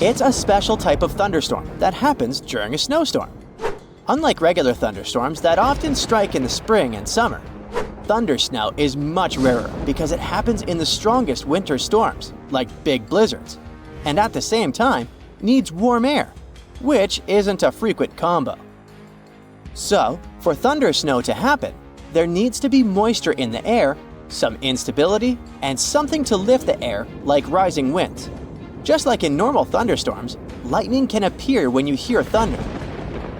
It's a special type of thunderstorm that happens during a snowstorm. Unlike regular thunderstorms that often strike in the spring and summer, thunder snow is much rarer because it happens in the strongest winter storms, like big blizzards, and at the same time needs warm air, which isn't a frequent combo. So, for thunder snow to happen, there needs to be moisture in the air, some instability, and something to lift the air like rising winds. Just like in normal thunderstorms, lightning can appear when you hear thunder.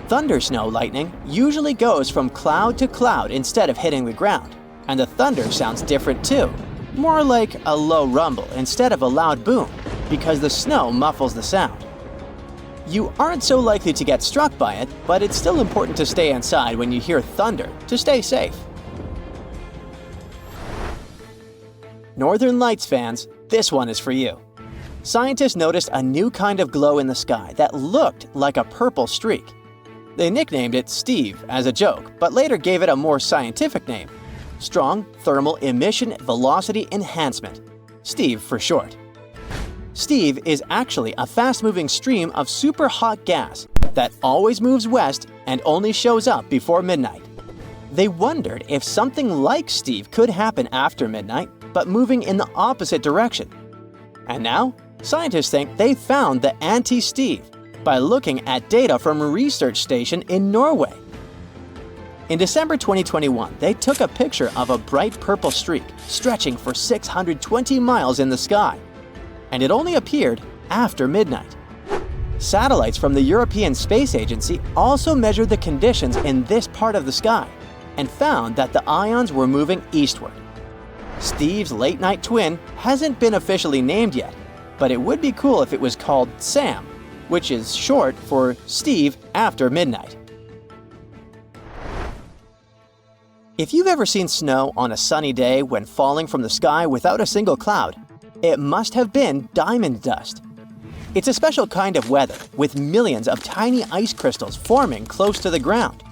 Thunder snow lightning usually goes from cloud to cloud instead of hitting the ground, and the thunder sounds different too, more like a low rumble instead of a loud boom, because the snow muffles the sound. You aren't so likely to get struck by it, but it's still important to stay inside when you hear thunder to stay safe. Northern Lights fans, this one is for you. Scientists noticed a new kind of glow in the sky that looked like a purple streak. They nicknamed it Steve as a joke, but later gave it a more scientific name: Strong Thermal Emission Velocity Enhancement, Steve for short. Steve is actually a fast-moving stream of super hot gas that always moves west and only shows up before midnight. They wondered if something like Steve could happen after midnight, but moving in the opposite direction. And now, scientists think they found the anti-Steve by looking at data from a research station in Norway. In December 2021, they took a picture of a bright purple streak stretching for 620 miles in the sky, and it only appeared after midnight. Satellites from the European Space Agency also measured the conditions in this part of the sky and found that the ions were moving eastward. Steve's late-night twin hasn't been officially named yet, but it would be cool if it was called Sam, which is short for Steve after midnight. If you've ever seen snow on a sunny day when falling from the sky without a single cloud, it must have been diamond dust. It's a special kind of weather with millions of tiny ice crystals forming close to the ground.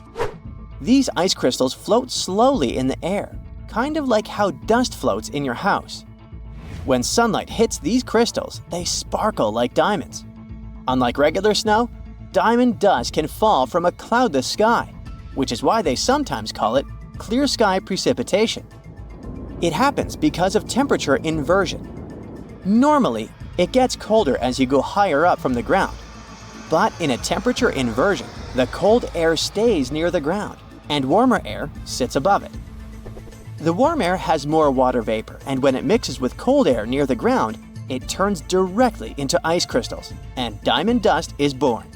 These ice crystals float slowly in the air, kind of like how dust floats in your house. When sunlight hits these crystals, they sparkle like diamonds. Unlike regular snow, diamond dust can fall from a cloudless sky, which is why they sometimes call it clear sky precipitation. It happens because of temperature inversion. Normally, it gets colder as you go higher up from the ground. But in a temperature inversion, the cold air stays near the ground, and warmer air sits above it. The warm air has more water vapor, and when it mixes with cold air near the ground, it turns directly into ice crystals, and diamond dust is born.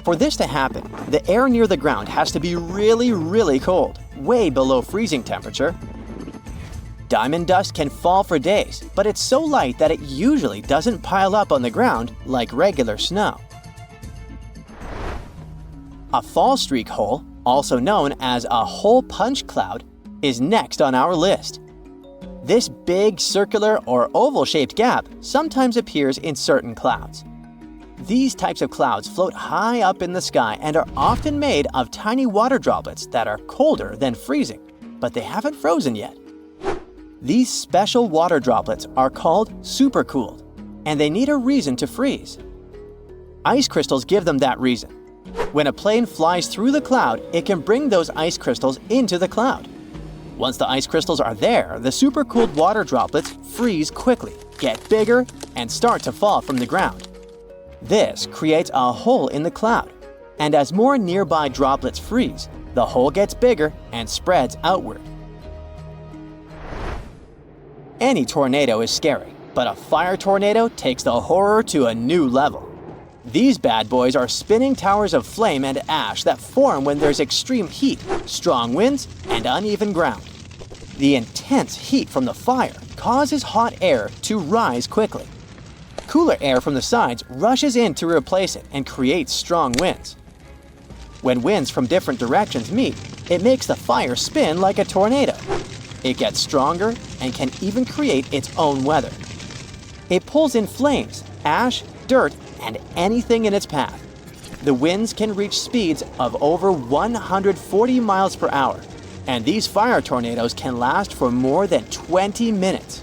For this to happen, the air near the ground has to be really, really cold, way below freezing temperature. Diamond dust can fall for days, but it's so light that it usually doesn't pile up on the ground like regular snow. A fall streak hole, also known as a hole punch cloud, is next on our list. This big circular or oval-shaped gap sometimes appears in certain clouds. These types of clouds float high up in the sky and are often made of tiny water droplets that are colder than freezing, but they haven't frozen yet. These special water droplets are called supercooled, and they need a reason to freeze. Ice crystals give them that reason. When a plane flies through the cloud, it can bring those ice crystals into the cloud. Once the ice crystals are there, the supercooled water droplets freeze quickly, get bigger, and start to fall from the ground. This creates a hole in the cloud, and as more nearby droplets freeze, the hole gets bigger and spreads outward. Any tornado is scary, but a fire tornado takes the horror to a new level. These bad boys are spinning towers of flame and ash that form when there's extreme heat, strong winds, and uneven ground. The intense heat from the fire causes hot air to rise quickly. Cooler air from the sides rushes in to replace it and creates strong winds. When winds from different directions meet, it makes the fire spin like a tornado. It gets stronger and can even create its own weather. It pulls in flames, ash, dirt, and anything in its path. The winds can reach speeds of over 140 miles per hour, and these fire tornadoes can last for more than 20 minutes.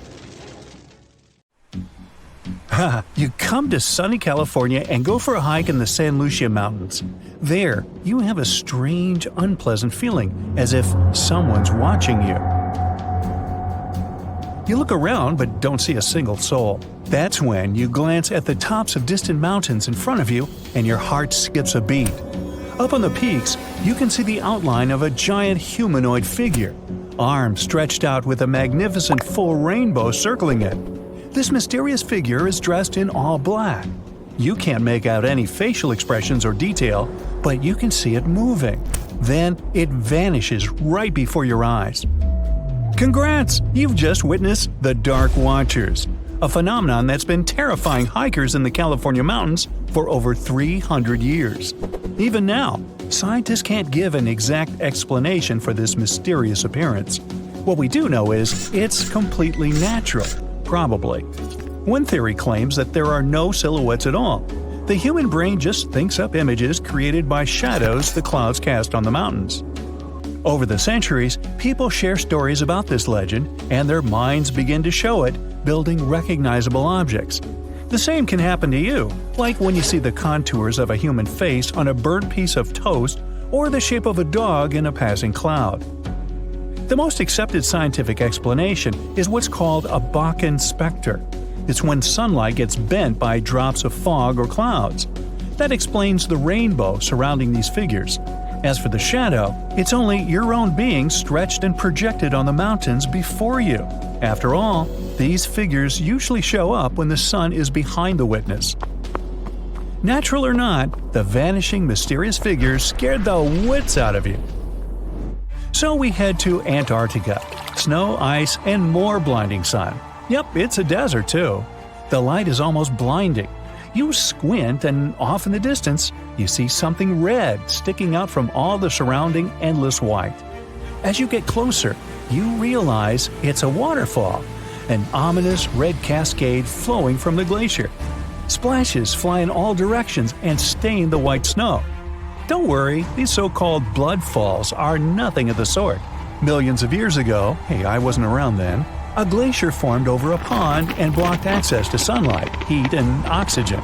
You come to sunny California and go for a hike in the San Lucia Mountains. There, you have a strange, unpleasant feeling, as if someone's watching you. You look around but don't see a single soul. That's when you glance at the tops of distant mountains in front of you and your heart skips a beat. Up on the peaks, you can see the outline of a giant humanoid figure, arms stretched out with a magnificent full rainbow circling it. This mysterious figure is dressed in all black. You can't make out any facial expressions or detail, but you can see it moving. Then it vanishes right before your eyes. Congrats! You've just witnessed the Dark Watchers, a phenomenon that's been terrifying hikers in the California mountains for over 300 years. Even now, scientists can't give an exact explanation for this mysterious appearance. What we do know is it's completely natural, probably. One theory claims that there are no silhouettes at all. The human brain just thinks up images created by shadows the clouds cast on the mountains. Over the centuries, people share stories about this legend, and their minds begin to show it, building recognizable objects. The same can happen to you, like when you see the contours of a human face on a burnt piece of toast or the shape of a dog in a passing cloud. The most accepted scientific explanation is what's called a Bakken specter. It's when sunlight gets bent by drops of fog or clouds. That explains the rainbow surrounding these figures. As for the shadow, it's only your own being stretched and projected on the mountains before you. After all, these figures usually show up when the sun is behind the witness. Natural or not, the vanishing mysterious figures scared the wits out of you. So we head to Antarctica. Snow, ice, and more blinding sun. Yep, it's a desert too. The light is almost blinding. You squint and off in the distance, you see something red sticking out from all the surrounding endless white. As you get closer, you realize it's a waterfall, an ominous red cascade flowing from the glacier. Splashes fly in all directions and stain the white snow. Don't worry, these so-called blood falls are nothing of the sort. Millions of years ago, hey, I wasn't around then, a glacier formed over a pond and blocked access to sunlight, heat, and oxygen.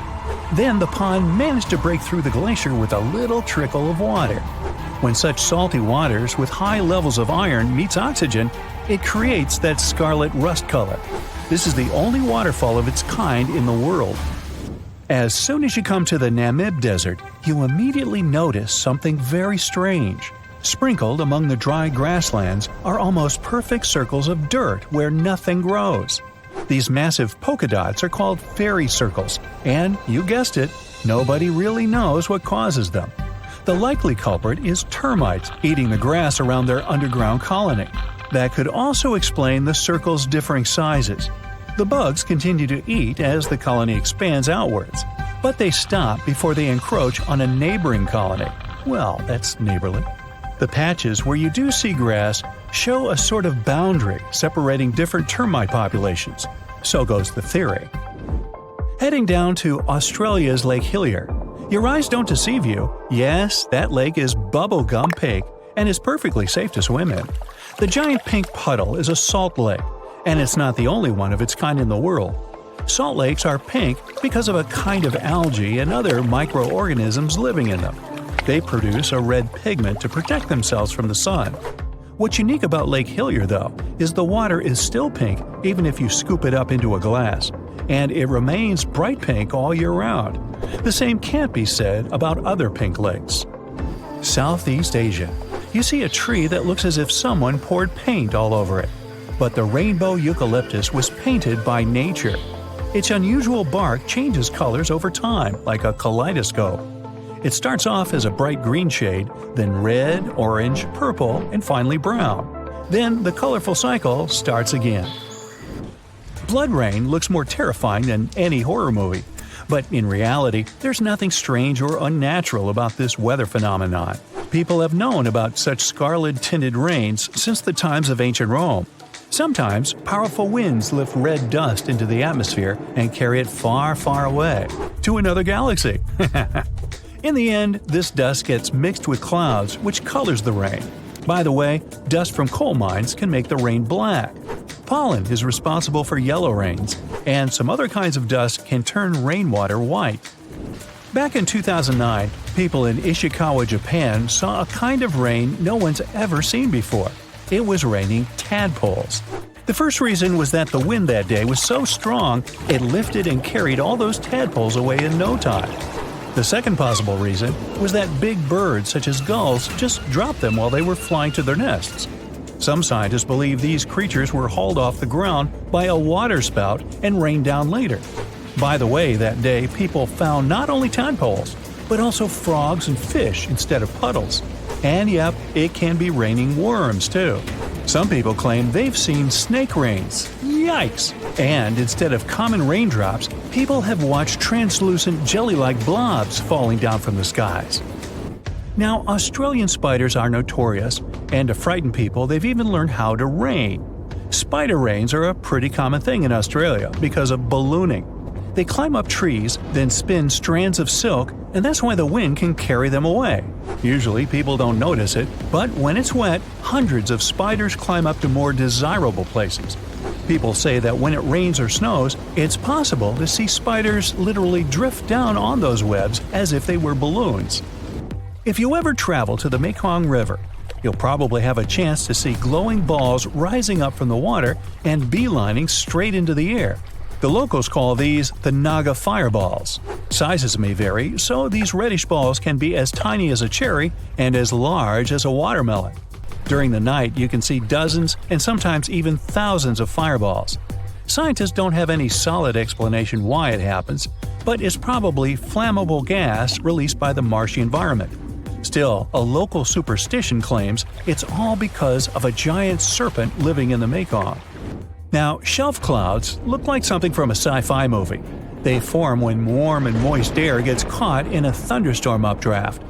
Then the pond managed to break through the glacier with a little trickle of water. When such salty waters with high levels of iron meets oxygen, it creates that scarlet rust color. This is the only waterfall of its kind in the world. As soon as you come to the Namib Desert, you immediately notice something very strange. Sprinkled among the dry grasslands are almost perfect circles of dirt where nothing grows. These massive polka dots are called fairy circles, and, you guessed it, nobody really knows what causes them. The likely culprit is termites eating the grass around their underground colony. That could also explain the circles' differing sizes. The bugs continue to eat as the colony expands outwards, but they stop before they encroach on a neighboring colony. Well, that's neighborly. The patches where you do see grass show a sort of boundary separating different termite populations. So goes the theory. Heading down to Australia's Lake Hillier. Your eyes don't deceive you. Yes, that lake is bubblegum pink and is perfectly safe to swim in. The giant pink puddle is a salt lake, and it's not the only one of its kind in the world. Salt lakes are pink because of a kind of algae and other microorganisms living in them. They produce a red pigment to protect themselves from the sun. What's unique about Lake Hillier, though, is the water is still pink even if you scoop it up into a glass, and it remains bright pink all year round. The same can't be said about other pink lakes. Southeast Asia. You see a tree that looks as if someone poured paint all over it. But the rainbow eucalyptus was painted by nature. Its unusual bark changes colors over time, like a kaleidoscope. It starts off as a bright green shade, then red, orange, purple, and finally brown. Then the colorful cycle starts again. Blood rain looks more terrifying than any horror movie, but in reality, there's nothing strange or unnatural about this weather phenomenon. People have known about such scarlet-tinted rains since the times of ancient Rome. Sometimes, powerful winds lift red dust into the atmosphere and carry it far, far away, to another galaxy. In the end, this dust gets mixed with clouds, which colors the rain. By the way, dust from coal mines can make the rain black. Pollen is responsible for yellow rains, and some other kinds of dust can turn rainwater white. Back in 2009, people in Ishikawa, Japan saw a kind of rain no one's ever seen before. It was raining tadpoles. The first reason was that the wind that day was so strong, it lifted and carried all those tadpoles away in no time. The second possible reason was that big birds such as gulls just dropped them while they were flying to their nests. Some scientists believe these creatures were hauled off the ground by a waterspout and rained down later. By the way, that day people found not only tadpoles, but also frogs and fish instead of puddles. And yep, it can be raining worms too. Some people claim they've seen snake rains. Yikes! And instead of common raindrops, people have watched translucent jelly-like blobs falling down from the skies. Now, Australian spiders are notorious, and to frighten people, they've even learned how to rain. Spider rains are a pretty common thing in Australia because of ballooning. They climb up trees, then spin strands of silk, and that's why the wind can carry them away. Usually people don't notice it, but when it's wet, hundreds of spiders climb up to more desirable places. People say that when it rains or snows, it's possible to see spiders literally drift down on those webs as if they were balloons. If you ever travel to the Mekong River, you'll probably have a chance to see glowing balls rising up from the water and beelining straight into the air. The locals call these the Naga fireballs. Sizes may vary, so these reddish balls can be as tiny as a cherry and as large as a watermelon. During the night, you can see dozens and sometimes even thousands of fireballs. Scientists don't have any solid explanation why it happens, but is probably flammable gas released by the marshy environment. Still, a local superstition claims it's all because of a giant serpent living in the Mekong. Now, shelf clouds look like something from a sci-fi movie. They form when warm and moist air gets caught in a thunderstorm updraft.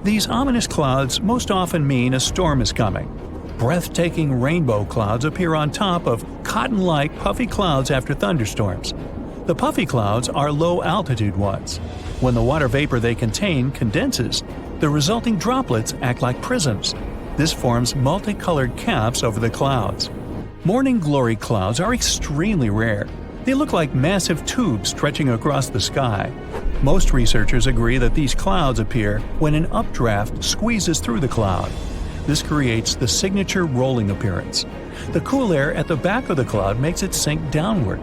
These ominous clouds most often mean a storm is coming. Breathtaking rainbow clouds appear on top of cotton-like puffy clouds after thunderstorms. The puffy clouds are low-altitude ones. When the water vapor they contain condenses, the resulting droplets act like prisms. This forms multicolored caps over the clouds. Morning glory clouds are extremely rare. They look like massive tubes stretching across the sky. Most researchers agree that these clouds appear when an updraft squeezes through the cloud. This creates the signature rolling appearance. The cool air at the back of the cloud makes it sink downward.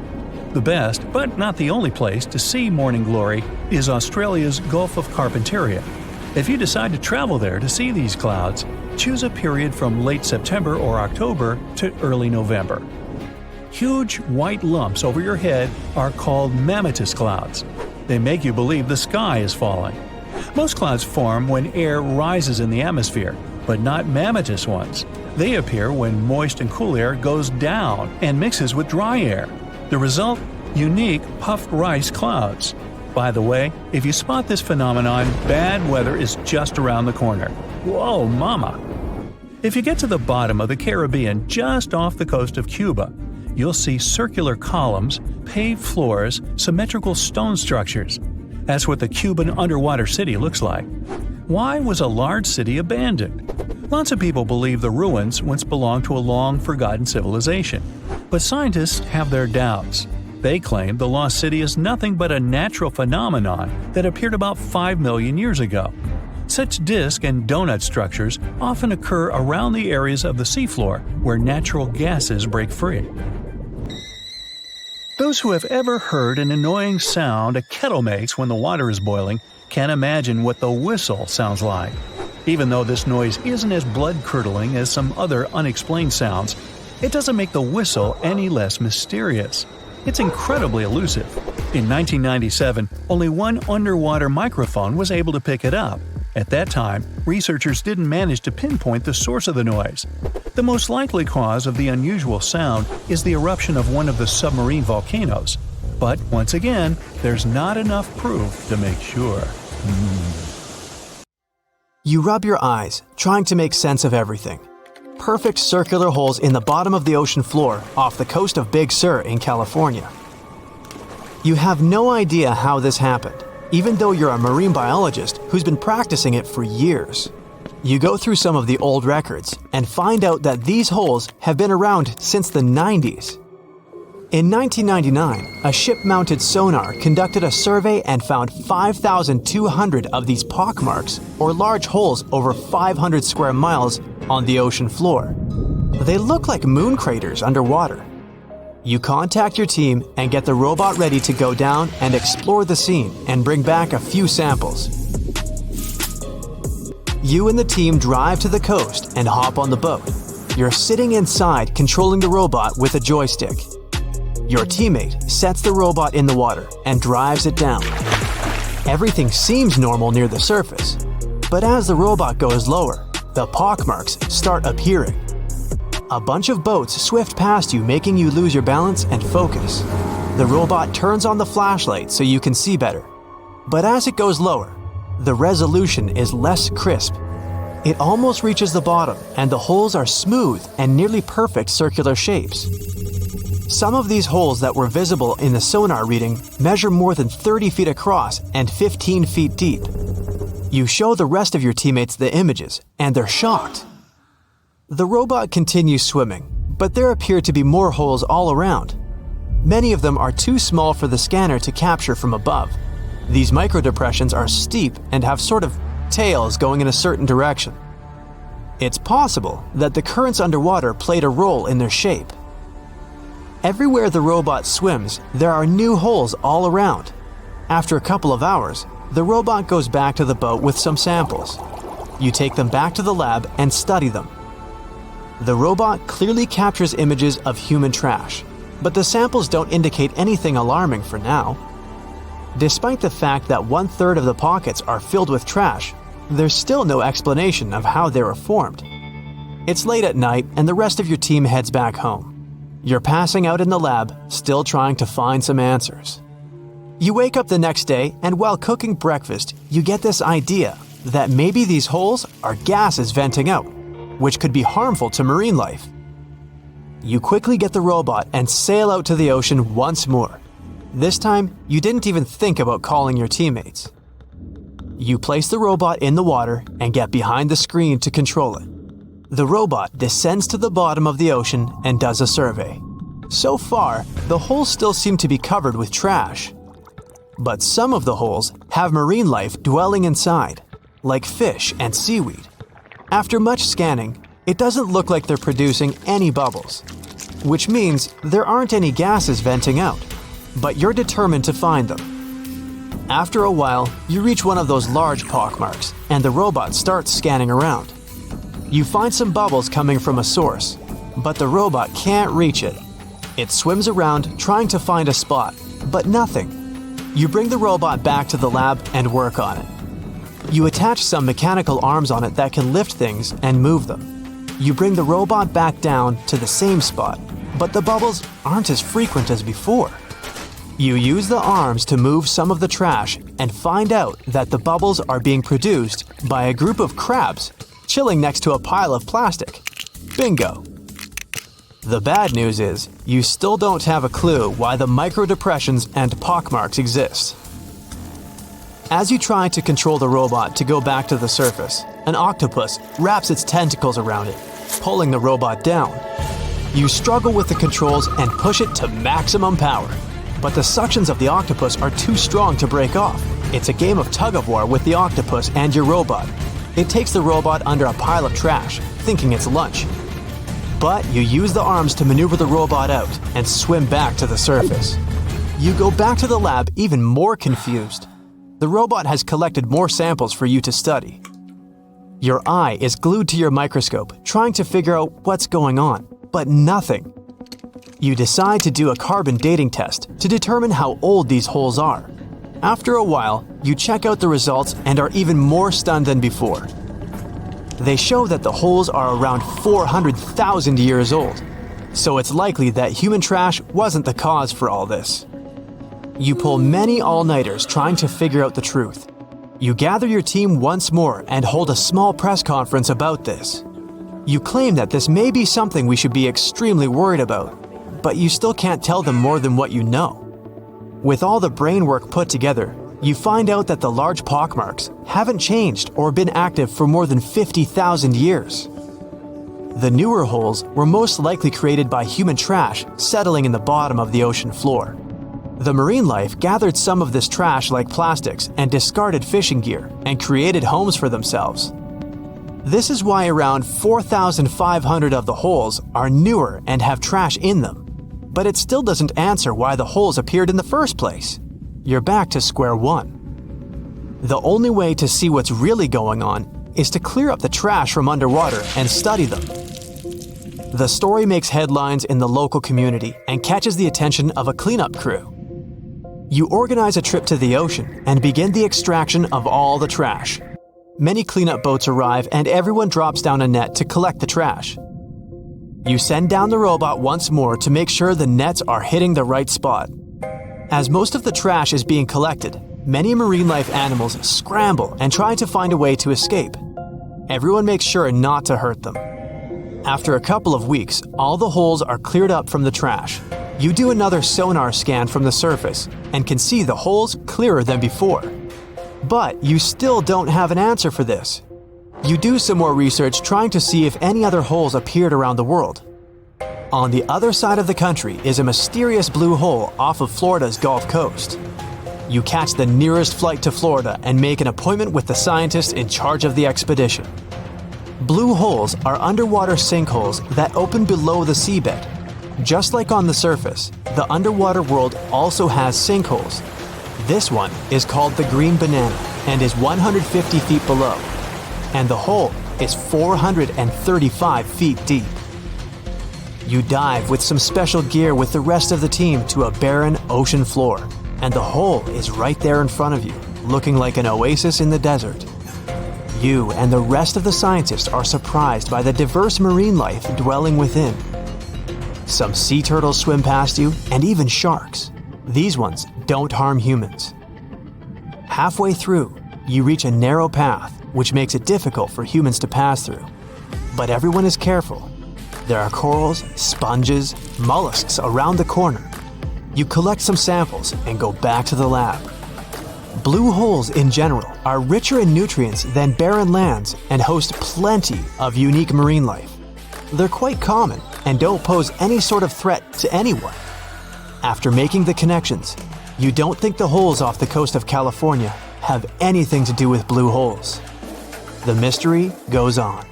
The best, but not the only place to see morning glory is Australia's Gulf of Carpentaria. If you decide to travel there to see these clouds, choose a period from late September or October to early November. Huge white lumps over your head are called mammatus clouds. They make you believe the sky is falling. Most clouds form when air rises in the atmosphere, but not mammatus ones. They appear when moist and cool air goes down and mixes with dry air. The result? Unique puffed rice clouds. By the way, if you spot this phenomenon, bad weather is just around the corner. Whoa, mama! If you get to the bottom of the Caribbean just off the coast of Cuba, you'll see circular columns, paved floors, symmetrical stone structures. That's what the Cuban underwater city looks like. Why was a large city abandoned? Lots of people believe the ruins once belonged to a long-forgotten civilization. But scientists have their doubts. They claim the lost city is nothing but a natural phenomenon that appeared about 5 million years ago. Such disc and donut structures often occur around the areas of the seafloor where natural gases break free. Those who have ever heard an annoying sound a kettle makes when the water is boiling can imagine what the whistle sounds like. Even though this noise isn't as blood-curdling as some other unexplained sounds, it doesn't make the whistle any less mysterious. It's incredibly elusive. In 1997, only one underwater microphone was able to pick it up. At that time, researchers didn't manage to pinpoint the source of the noise. The most likely cause of the unusual sound is the eruption of one of the submarine volcanoes. But once again, there's not enough proof to make sure. You rub your eyes, trying to make sense of everything. Perfect circular holes in the bottom of the ocean floor off the coast of Big Sur in California. You have no idea how this happened, even though you're a marine biologist who's been practicing it for years. You go through some of the old records and find out that these holes have been around since the 90s. In 1999, a ship-mounted sonar conducted a survey and found 5,200 of these pockmarks, or large holes over 500 square miles, on the ocean floor. They look like moon craters underwater. You contact your team and get the robot ready to go down and explore the scene and bring back a few samples. You and the team drive to the coast and hop on the boat. You're sitting inside controlling the robot with a joystick. Your teammate sets the robot in the water and drives it down. Everything seems normal near the surface, but as the robot goes lower, the pockmarks start appearing. A bunch of boats swift past you, making you lose your balance and focus. The robot turns on the flashlight so you can see better. But as it goes lower, the resolution is less crisp. It almost reaches the bottom, and the holes are smooth and nearly perfect circular shapes. Some of these holes that were visible in the sonar reading measure more than 30 feet across and 15 feet deep. You show the rest of your teammates the images, and they're shocked. The robot continues swimming, but there appear to be more holes all around. Many of them are too small for the scanner to capture from above. These microdepressions are steep and have sort of tails going in a certain direction. It's possible that the currents underwater played a role in their shape. Everywhere the robot swims, there are new holes all around. After a couple of hours, the robot goes back to the boat with some samples. You take them back to the lab and study them. The robot clearly captures images of human trash, but the samples don't indicate anything alarming for now. Despite the fact that 1/3 of the pockets are filled with trash, there's still no explanation of how they were formed. It's late at night and the rest of your team heads back home. You're passing out in the lab, still trying to find some answers. You wake up the next day and while cooking breakfast, you get this idea that maybe these holes are gases venting out, which could be harmful to marine life. You quickly get the robot and sail out to the ocean once more. This time, you didn't even think about calling your teammates. You place the robot in the water and get behind the screen to control it. The robot descends to the bottom of the ocean and does a survey. So far, the holes still seem to be covered with trash. But some of the holes have marine life dwelling inside, like fish and seaweed. After much scanning, it doesn't look like they're producing any bubbles, which means there aren't any gases venting out, but you're determined to find them. After a while, you reach one of those large pockmarks, and the robot starts scanning around. You find some bubbles coming from a source, but the robot can't reach it. It swims around trying to find a spot, but nothing. You bring the robot back to the lab and work on it. You attach some mechanical arms on it that can lift things and move them. You bring the robot back down to the same spot, but the bubbles aren't as frequent as before. You use the arms to move some of the trash and find out that the bubbles are being produced by a group of crabs chilling next to a pile of plastic. Bingo! The bad news is, you still don't have a clue why the microdepressions and pockmarks exist. As you try to control the robot to go back to the surface, an octopus wraps its tentacles around it, pulling the robot down. You struggle with the controls and push it to maximum power, but the suctions of the octopus are too strong to break off. It's a game of tug-of-war with the octopus and your robot. It takes the robot under a pile of trash, thinking it's lunch. But you use the arms to maneuver the robot out and swim back to the surface. You go back to the lab even more confused. The robot has collected more samples for you to study. Your eye is glued to your microscope, trying to figure out what's going on, but nothing. You decide to do a carbon dating test to determine how old these holes are. After a while, you check out the results and are even more stunned than before. They show that the holes are around 400,000 years old, so it's likely that human trash wasn't the cause for all this. You pull many all-nighters trying to figure out the truth. You gather your team once more and hold a small press conference about this. You claim that this may be something we should be extremely worried about, but you still can't tell them more than what you know. With all the brain work put together, you find out that the large pockmarks haven't changed or been active for more than 50,000 years. The newer holes were most likely created by human trash settling in the bottom of the ocean floor. The marine life gathered some of this trash like plastics and discarded fishing gear and created homes for themselves. This is why around 4,500 of the holes are newer and have trash in them. But it still doesn't answer why the holes appeared in the first place. You're back to square one. The only way to see what's really going on is to clear up the trash from underwater and study them. The story makes headlines in the local community and catches the attention of a cleanup crew. You organize a trip to the ocean and begin the extraction of all the trash. Many cleanup boats arrive and everyone drops down a net to collect the trash. You send down the robot once more to make sure the nets are hitting the right spot. As most of the trash is being collected, many marine life animals scramble and try to find a way to escape. Everyone makes sure not to hurt them. After a couple of weeks, all the holes are cleared up from the trash. You do another sonar scan from the surface and can see the holes clearer than before. But you still don't have an answer for this. You do some more research trying to see if any other holes appeared around the world. On the other side of the country is a mysterious blue hole off of Florida's Gulf Coast. You catch the nearest flight to Florida and make an appointment with the scientist in charge of the expedition. Blue holes are underwater sinkholes that open below the seabed. Just like on the surface, the underwater world also has sinkholes. This one is called the Green Banana and is 150 feet below. And the hole is 435 feet deep. You dive with some special gear with the rest of the team to a barren ocean floor. and the hole is right there in front of you, looking like an oasis in the desert. You and the rest of the scientists are surprised by the diverse marine life dwelling within. Some sea turtles swim past you, and even sharks. These ones don't harm humans. Halfway through, you reach a narrow path, which makes it difficult for humans to pass through. But everyone is careful. There are corals, sponges, mollusks around the corner. You collect some samples and go back to the lab. Blue holes in general are richer in nutrients than barren lands and host plenty of unique marine life. They're quite common and don't pose any sort of threat to anyone. After making the connections, you don't think the holes off the coast of California have anything to do with blue holes. The mystery goes on.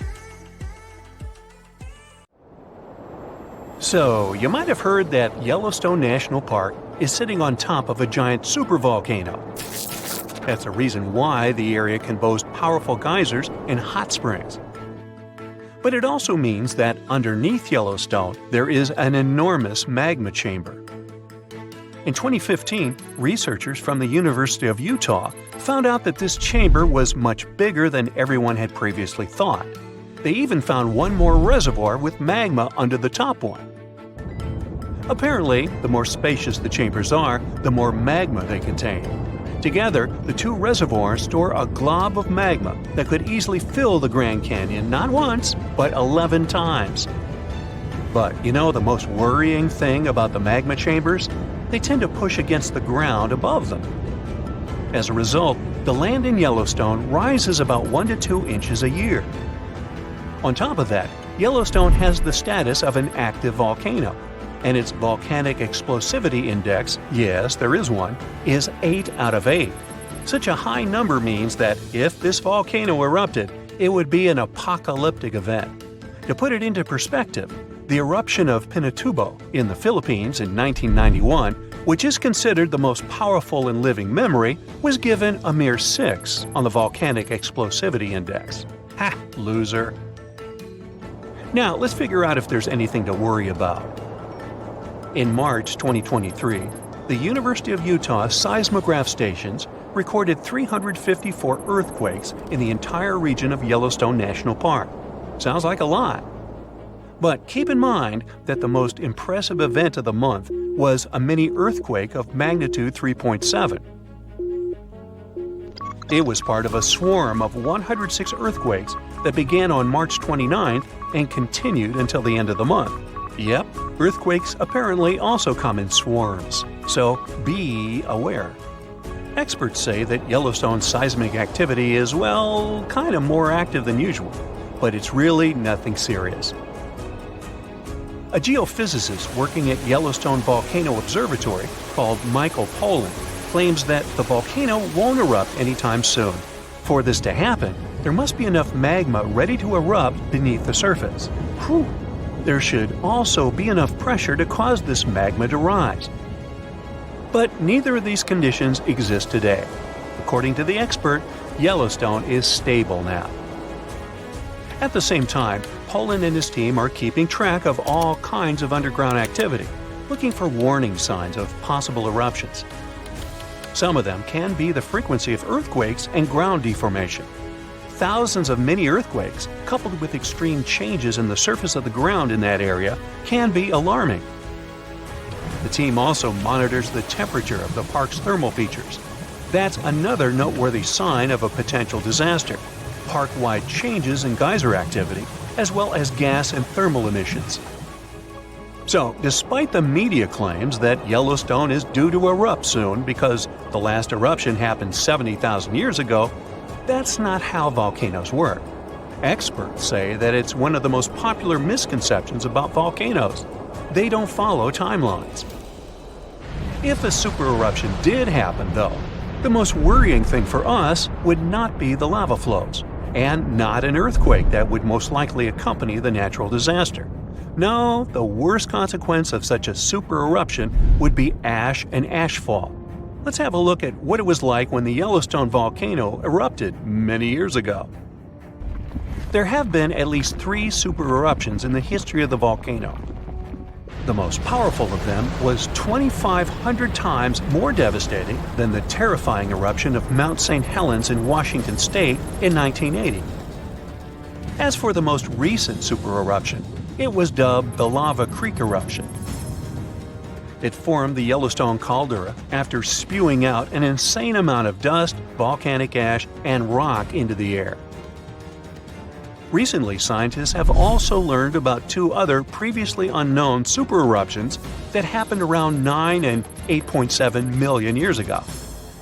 So, you might have heard that Yellowstone National Park is sitting on top of a giant supervolcano. That's a reason why the area can boast powerful geysers and hot springs. But it also means that underneath Yellowstone, there is an enormous magma chamber. In 2015, researchers from the University of Utah found out that this chamber was much bigger than everyone had previously thought. They even found one more reservoir with magma under the top one. Apparently, the more spacious the chambers are, the more magma they contain. Together, the two reservoirs store a glob of magma that could easily fill the Grand Canyon not once, but 11 times. But you know the most worrying thing about the magma chambers? They tend to push against the ground above them. As a result, the land in Yellowstone rises about 1 to 2 inches a year. On top of that, Yellowstone has the status of an active volcano, and its volcanic explosivity index, yes, there is one, is 8 out of 8. Such a high number means that if this volcano erupted, it would be an apocalyptic event. To put it into perspective, the eruption of Pinatubo in the Philippines in 1991, which is considered the most powerful in living memory, was given a mere 6 on the volcanic explosivity index. Ha, loser. Now, let's figure out if there's anything to worry about. In March 2023, the University of Utah seismograph stations recorded 354 earthquakes in the entire region of Yellowstone National Park. Sounds like a lot. But keep in mind that the most impressive event of the month was a mini earthquake of magnitude 3.7. It was part of a swarm of 106 earthquakes that began on March 29th and continued until the end of the month. Yep, earthquakes apparently also come in swarms, so be aware. Experts say that Yellowstone's seismic activity is, well, kind of more active than usual, but it's really nothing serious. A geophysicist working at Yellowstone Volcano Observatory called Michael Pollan claims that the volcano won't erupt anytime soon. For this to happen, there must be enough magma ready to erupt beneath the surface. Whew. There should also be enough pressure to cause this magma to rise. But neither of these conditions exist today. According to the expert, Yellowstone is stable now. At the same time, Pollan and his team are keeping track of all kinds of underground activity, looking for warning signs of possible eruptions. Some of them can be the frequency of earthquakes and ground deformation. Thousands of mini earthquakes, coupled with extreme changes in the surface of the ground in that area, can be alarming. The team also monitors the temperature of the park's thermal features. That's another noteworthy sign of a potential disaster: park-wide changes in geyser activity, as well as gas and thermal emissions. So, despite the media claims that Yellowstone is due to erupt soon because the last eruption happened 70,000 years ago, that's not how volcanoes work. Experts say that it's one of the most popular misconceptions about volcanoes. They don't follow timelines. If a supereruption did happen, though, the most worrying thing for us would not be the lava flows, and not an earthquake that would most likely accompany the natural disaster. No, the worst consequence of such a supereruption would be ash and ashfall. Let's have a look at what it was like when the Yellowstone volcano erupted many years ago. There have been at least 3 supereruptions in the history of the volcano. The most powerful of them was 2,500 times more devastating than the terrifying eruption of Mount St. Helens in Washington state in 1980. As for the most recent supereruption, it was dubbed the Lava Creek eruption. It formed the Yellowstone caldera after spewing out an insane amount of dust, volcanic ash, and rock into the air. Recently, scientists have also learned about two other previously unknown supereruptions that happened around 9 and 8.7 million years ago.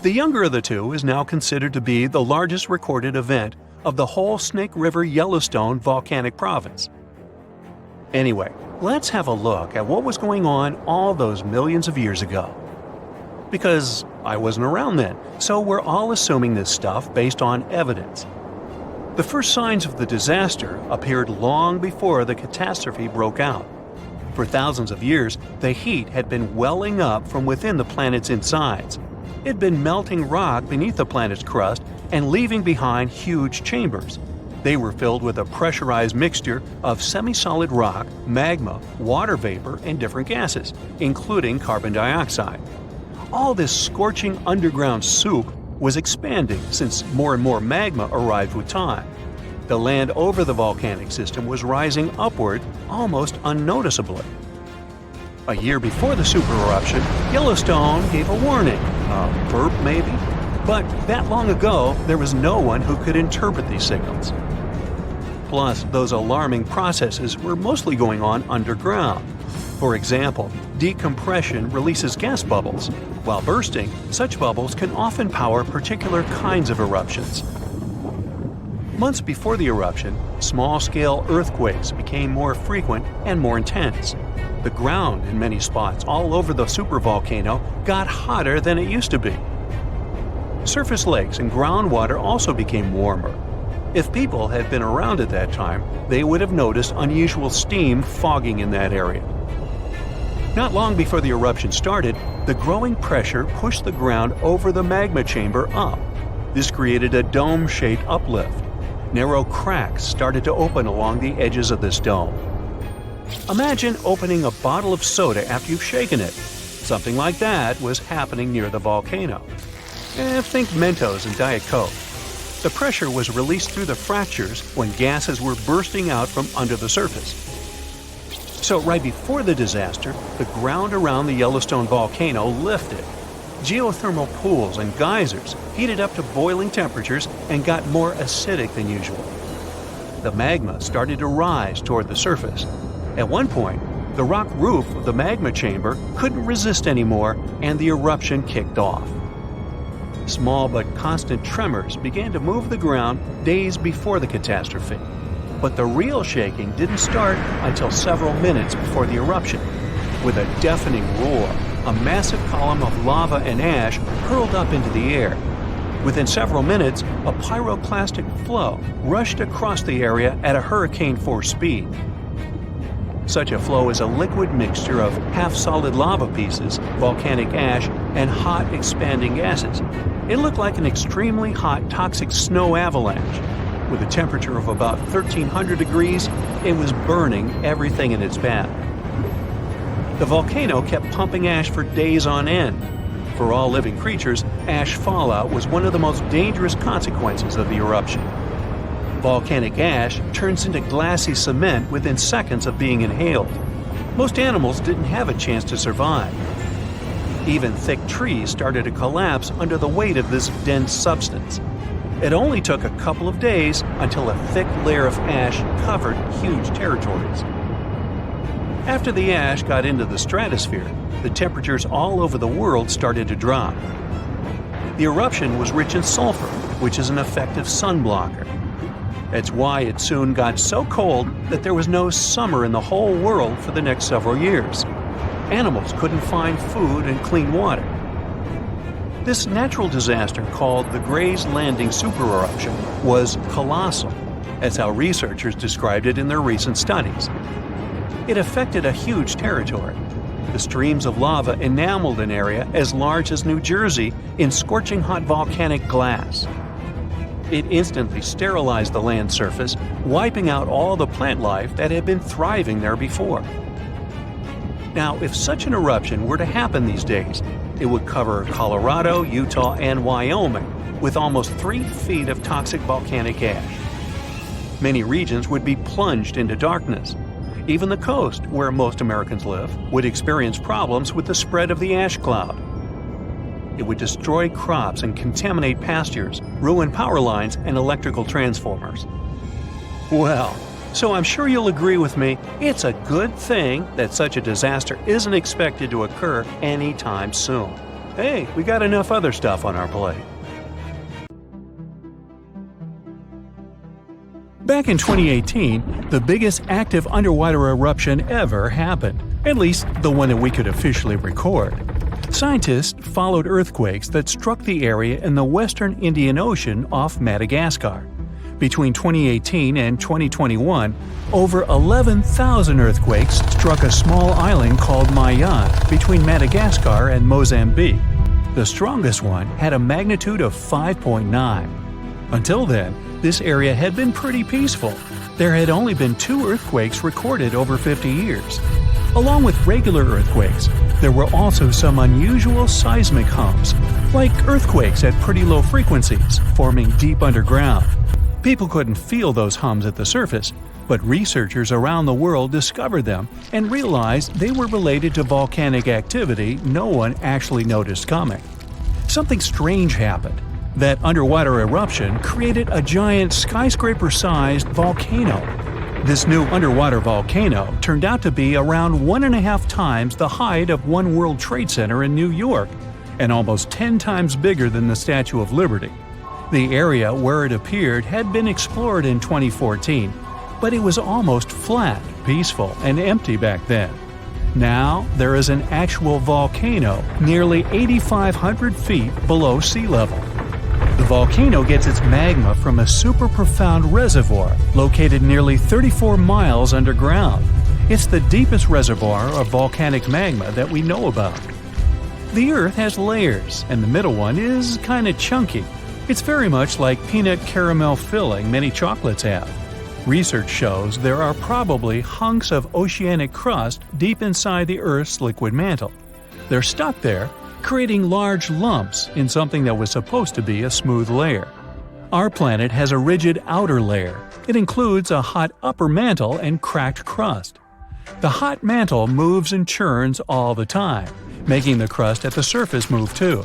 The younger of the two is now considered to be the largest recorded event of the whole Snake River Yellowstone volcanic province. Anyway, let's have a look at what was going on all those millions of years ago. Because I wasn't around then, so we're all assuming this stuff based on evidence. The first signs of the disaster appeared long before the catastrophe broke out. For thousands of years, the heat had been welling up from within the planet's insides. It had been melting rock beneath the planet's crust and leaving behind huge chambers. They were filled with a pressurized mixture of semi-solid rock, magma, water vapor, and different gases, including carbon dioxide. All this scorching underground soup was expanding since more and more magma arrived with time. The land over the volcanic system was rising upward almost unnoticeably. A year before the supereruption, Yellowstone gave a warning, a burp maybe, but that long ago there was no one who could interpret these signals. Plus, those alarming processes were mostly going on underground. For example, decompression releases gas bubbles. While bursting, such bubbles can often power particular kinds of eruptions. Months before the eruption, small-scale earthquakes became more frequent and more intense. The ground in many spots all over the supervolcano got hotter than it used to be. Surface lakes and groundwater also became warmer. If people had been around at that time, they would have noticed unusual steam fogging in that area. Not long before the eruption started, the growing pressure pushed the ground over the magma chamber up. This created a dome-shaped uplift. Narrow cracks started to open along the edges of this dome. Imagine opening a bottle of soda after you've shaken it. Something like that was happening near the volcano. Think Mentos and Diet Coke. The pressure was released through the fractures when gases were bursting out from under the surface. So right before the disaster, the ground around the Yellowstone volcano lifted. Geothermal pools and geysers heated up to boiling temperatures and got more acidic than usual. The magma started to rise toward the surface. At one point, the rock roof of the magma chamber couldn't resist anymore and the eruption kicked off. Small but constant tremors began to move the ground days before the catastrophe. But the real shaking didn't start until several minutes before the eruption. With a deafening roar, a massive column of lava and ash hurled up into the air. Within several minutes, a pyroclastic flow rushed across the area at a hurricane-force speed. Such a flow is a liquid mixture of half-solid lava pieces, volcanic ash, and hot, expanding gases. It looked like an extremely hot, toxic snow avalanche. With a temperature of about 1,300 degrees, it was burning everything in its path. The volcano kept pumping ash for days on end. For all living creatures, ash fallout was one of the most dangerous consequences of the eruption. Volcanic ash turns into glassy cement within seconds of being inhaled. Most animals didn't have a chance to survive. Even thick trees started to collapse under the weight of this dense substance. It only took a couple of days until a thick layer of ash covered huge territories. After the ash got into the stratosphere, the temperatures all over the world started to drop. The eruption was rich in sulfur, which is an effective sunblocker. That's why it soon got so cold that there was no summer in the whole world for the next several years. Animals couldn't find food and clean water. This natural disaster, called the Gray's Landing supereruption, was colossal. That's how researchers described it in their recent studies. It affected a huge territory. The streams of lava enameled an area as large as New Jersey in scorching hot volcanic glass. It instantly sterilized the land surface, wiping out all the plant life that had been thriving there before. Now, if such an eruption were to happen these days, it would cover Colorado, Utah, and Wyoming with almost 3 feet of toxic volcanic ash. Many regions would be plunged into darkness. Even the coast, where most Americans live, would experience problems with the spread of the ash cloud. It would destroy crops and contaminate pastures, ruin power lines and electrical transformers. Well, so I'm sure you'll agree with me, it's a good thing that such a disaster isn't expected to occur anytime soon. Hey, we got enough other stuff on our plate. Back in 2018, the biggest active underwater eruption ever happened, at least the one that we could officially record. Scientists followed earthquakes that struck the area in the western Indian Ocean off Madagascar. Between 2018 and 2021, over 11,000 earthquakes struck a small island called Mayan between Madagascar and Mozambique. The strongest one had a magnitude of 5.9. Until then, this area had been pretty peaceful. There had only been 2 earthquakes recorded over 50 years. Along with regular earthquakes, there were also some unusual seismic hums, like earthquakes at pretty low frequencies, forming deep underground. People couldn't feel those hums at the surface, but researchers around the world discovered them and realized they were related to volcanic activity no one actually noticed coming. Something strange happened. That underwater eruption created a giant skyscraper-sized volcano. This new underwater volcano turned out to be around 1.5 times the height of One World Trade Center in New York, and almost 10 times bigger than the Statue of Liberty. The area where it appeared had been explored in 2014, but it was almost flat, peaceful, and empty back then. Now, there is an actual volcano nearly 8,500 feet below sea level. The volcano gets its magma from a super-profound reservoir located nearly 34 miles underground. It's the deepest reservoir of volcanic magma that we know about. The Earth has layers, and the middle one is kinda chunky. It's very much like peanut caramel filling many chocolates have. Research shows there are probably hunks of oceanic crust deep inside the Earth's liquid mantle. They're stuck there, creating large lumps in something that was supposed to be a smooth layer. Our planet has a rigid outer layer. It includes a hot upper mantle and cracked crust. The hot mantle moves and churns all the time, making the crust at the surface move too.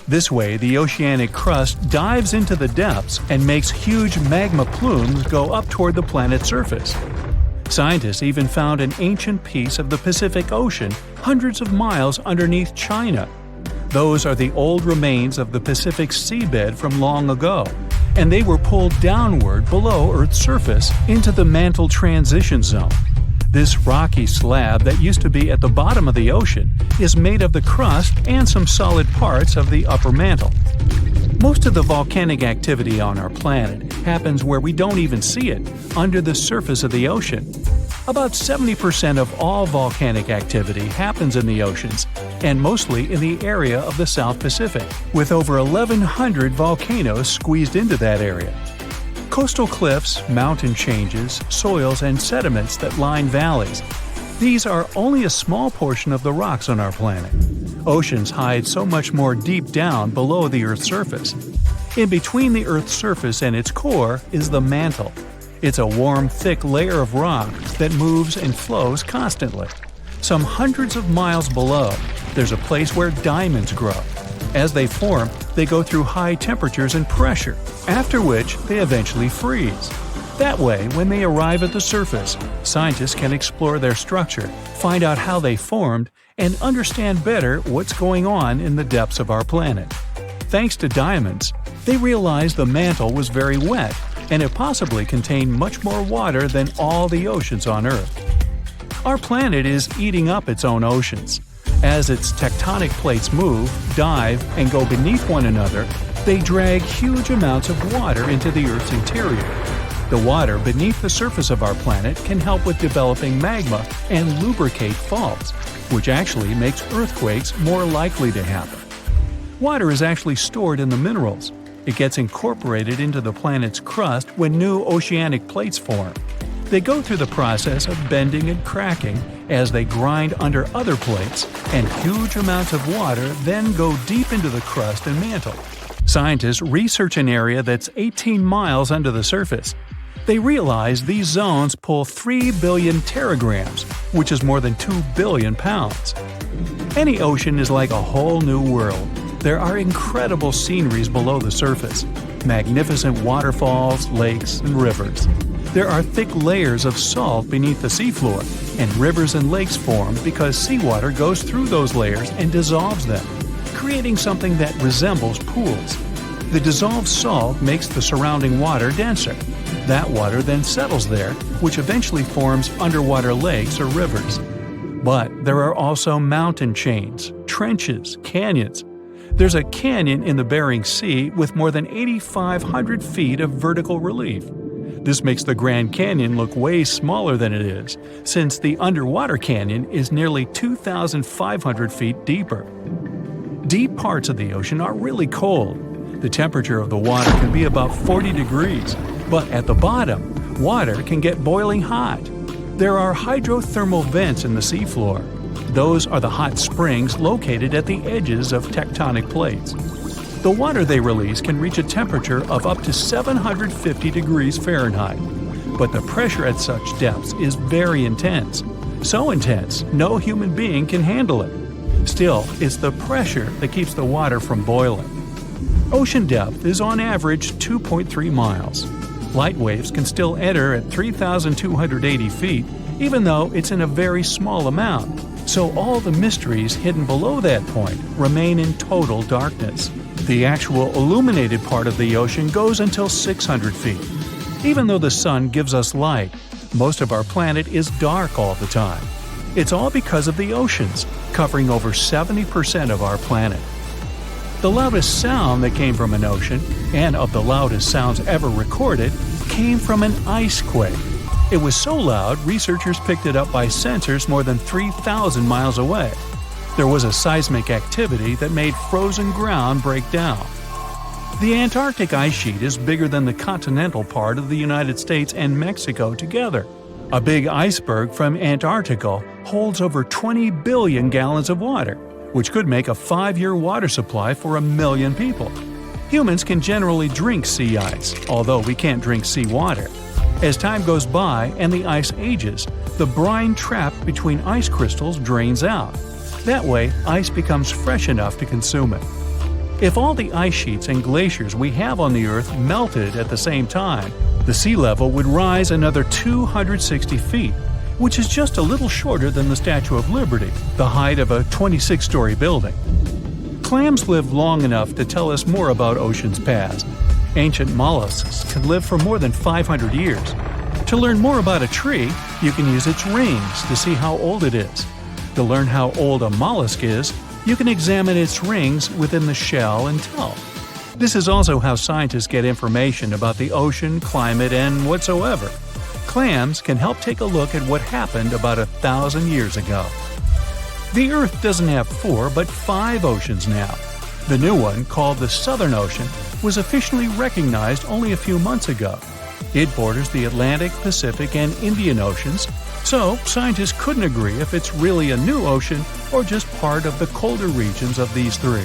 This way, the oceanic crust dives into the depths and makes huge magma plumes go up toward the planet's surface. Scientists even found an ancient piece of the Pacific Ocean hundreds of miles underneath China. Those are the old remains of the Pacific seabed from long ago, and they were pulled downward below Earth's surface into the mantle transition zone. This rocky slab that used to be at the bottom of the ocean is made of the crust and some solid parts of the upper mantle. Most of the volcanic activity on our planet happens where we don't even see it, under the surface of the ocean. About 70% of all volcanic activity happens in the oceans, and mostly in the area of the South Pacific, with over 1,100 volcanoes squeezed into that area. Coastal cliffs, mountain changes, soils, and sediments that line valleys. These are only a small portion of the rocks on our planet. Oceans hide so much more deep down below the Earth's surface. In between the Earth's surface and its core is the mantle. It's a warm, thick layer of rock that moves and flows constantly. Some hundreds of miles below, there's a place where diamonds grow. As they form, they go through high temperatures and pressure, after which they eventually freeze. That way, when they arrive at the surface, scientists can explore their structure, find out how they formed, and understand better what's going on in the depths of our planet. Thanks to diamonds, they realized the mantle was very wet, and it possibly contained much more water than all the oceans on Earth. Our planet is eating up its own oceans. As its tectonic plates move, dive, and go beneath one another, they drag huge amounts of water into the Earth's interior. The water beneath the surface of our planet can help with developing magma and lubricate faults, which actually makes earthquakes more likely to happen. Water is actually stored in the minerals. It gets incorporated into the planet's crust when new oceanic plates form. They go through the process of bending and cracking as they grind under other plates, and huge amounts of water then go deep into the crust and mantle. Scientists research an area that's 18 miles under the surface. They realize these zones pull 3 billion teragrams, which is more than 2 billion pounds. Any ocean is like a whole new world. There are incredible sceneries below the surface, magnificent waterfalls, lakes, and rivers. There are thick layers of salt beneath the seafloor, and rivers and lakes form because seawater goes through those layers and dissolves them, creating something that resembles pools. The dissolved salt makes the surrounding water denser. That water then settles there, which eventually forms underwater lakes or rivers. But there are also mountain chains, trenches, canyons. There's a canyon in the Bering Sea with more than 8,500 feet of vertical relief. This makes the Grand Canyon look way smaller than it is, since the underwater canyon is nearly 2,500 feet deeper. Deep parts of the ocean are really cold. The temperature of the water can be about 40 degrees, but at the bottom, water can get boiling hot. There are hydrothermal vents in the seafloor. Those are the hot springs located at the edges of tectonic plates. The water they release can reach a temperature of up to 750 degrees Fahrenheit. But the pressure at such depths is very intense. So intense, no human being can handle it. Still, it's the pressure that keeps the water from boiling. Ocean depth is on average 2.3 miles. Light waves can still enter at 3,280 feet, even though it's in a very small amount. So all the mysteries hidden below that point remain in total darkness. The actual illuminated part of the ocean goes until 600 feet. Even though the sun gives us light, most of our planet is dark all the time. It's all because of the oceans, covering over 70% of our planet. The loudest sound that came from an ocean, and of the loudest sounds ever recorded, came from an ice quake. It was so loud, researchers picked it up by sensors more than 3,000 miles away. There was a seismic activity that made frozen ground break down. The Antarctic ice sheet is bigger than the continental part of the United States and Mexico together. A big iceberg from Antarctica holds over 20 billion gallons of water, which could make a 5-year water supply for 1 million people. Humans can generally drink sea ice, although we can't drink seawater. As time goes by and the ice ages, the brine trapped between ice crystals drains out. That way, ice becomes fresh enough to consume it. If all the ice sheets and glaciers we have on the Earth melted at the same time, the sea level would rise another 260 feet, which is just a little shorter than the Statue of Liberty, the height of a 26-story building. Clams live long enough to tell us more about oceans past. Ancient mollusks can live for more than 500 years. To learn more about a tree, you can use its rings to see how old it is. To learn how old a mollusk is, you can examine its rings within the shell and tell. This is also how scientists get information about the ocean, climate, and whatsoever. Clams can help take a look at what happened about 1,000 years ago. The Earth doesn't have 4 but 5 oceans now. The new one, called the Southern Ocean, was officially recognized only a few months ago. It borders the Atlantic, Pacific, and Indian Oceans, so scientists couldn't agree if it's really a new ocean or just part of the colder regions of these 3.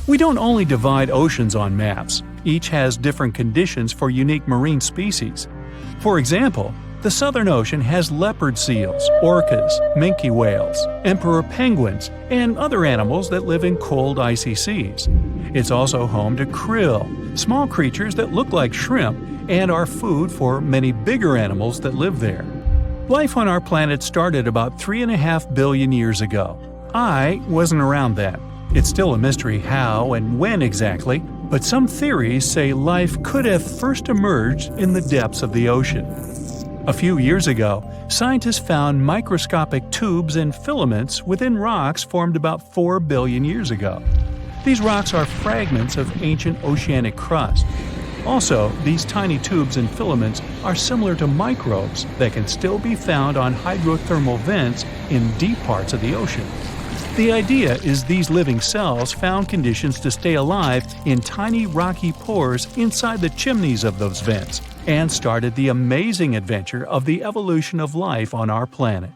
We don't only divide oceans on maps. Each has different conditions for unique marine species. For example, the Southern Ocean has leopard seals, orcas, minke whales, emperor penguins, and other animals that live in cold, icy seas. It's also home to krill, small creatures that look like shrimp and are food for many bigger animals that live there. Life on our planet started about 3.5 billion years ago. I wasn't around then. It's still a mystery how and when exactly, but some theories say life could have first emerged in the depths of the ocean. A few years ago, scientists found microscopic tubes and filaments within rocks formed about 4 billion years ago. These rocks are fragments of ancient oceanic crust. Also, these tiny tubes and filaments are similar to microbes that can still be found on hydrothermal vents in deep parts of the ocean. The idea is these living cells found conditions to stay alive in tiny rocky pores inside the chimneys of those vents, and started the amazing adventure of the evolution of life on our planet.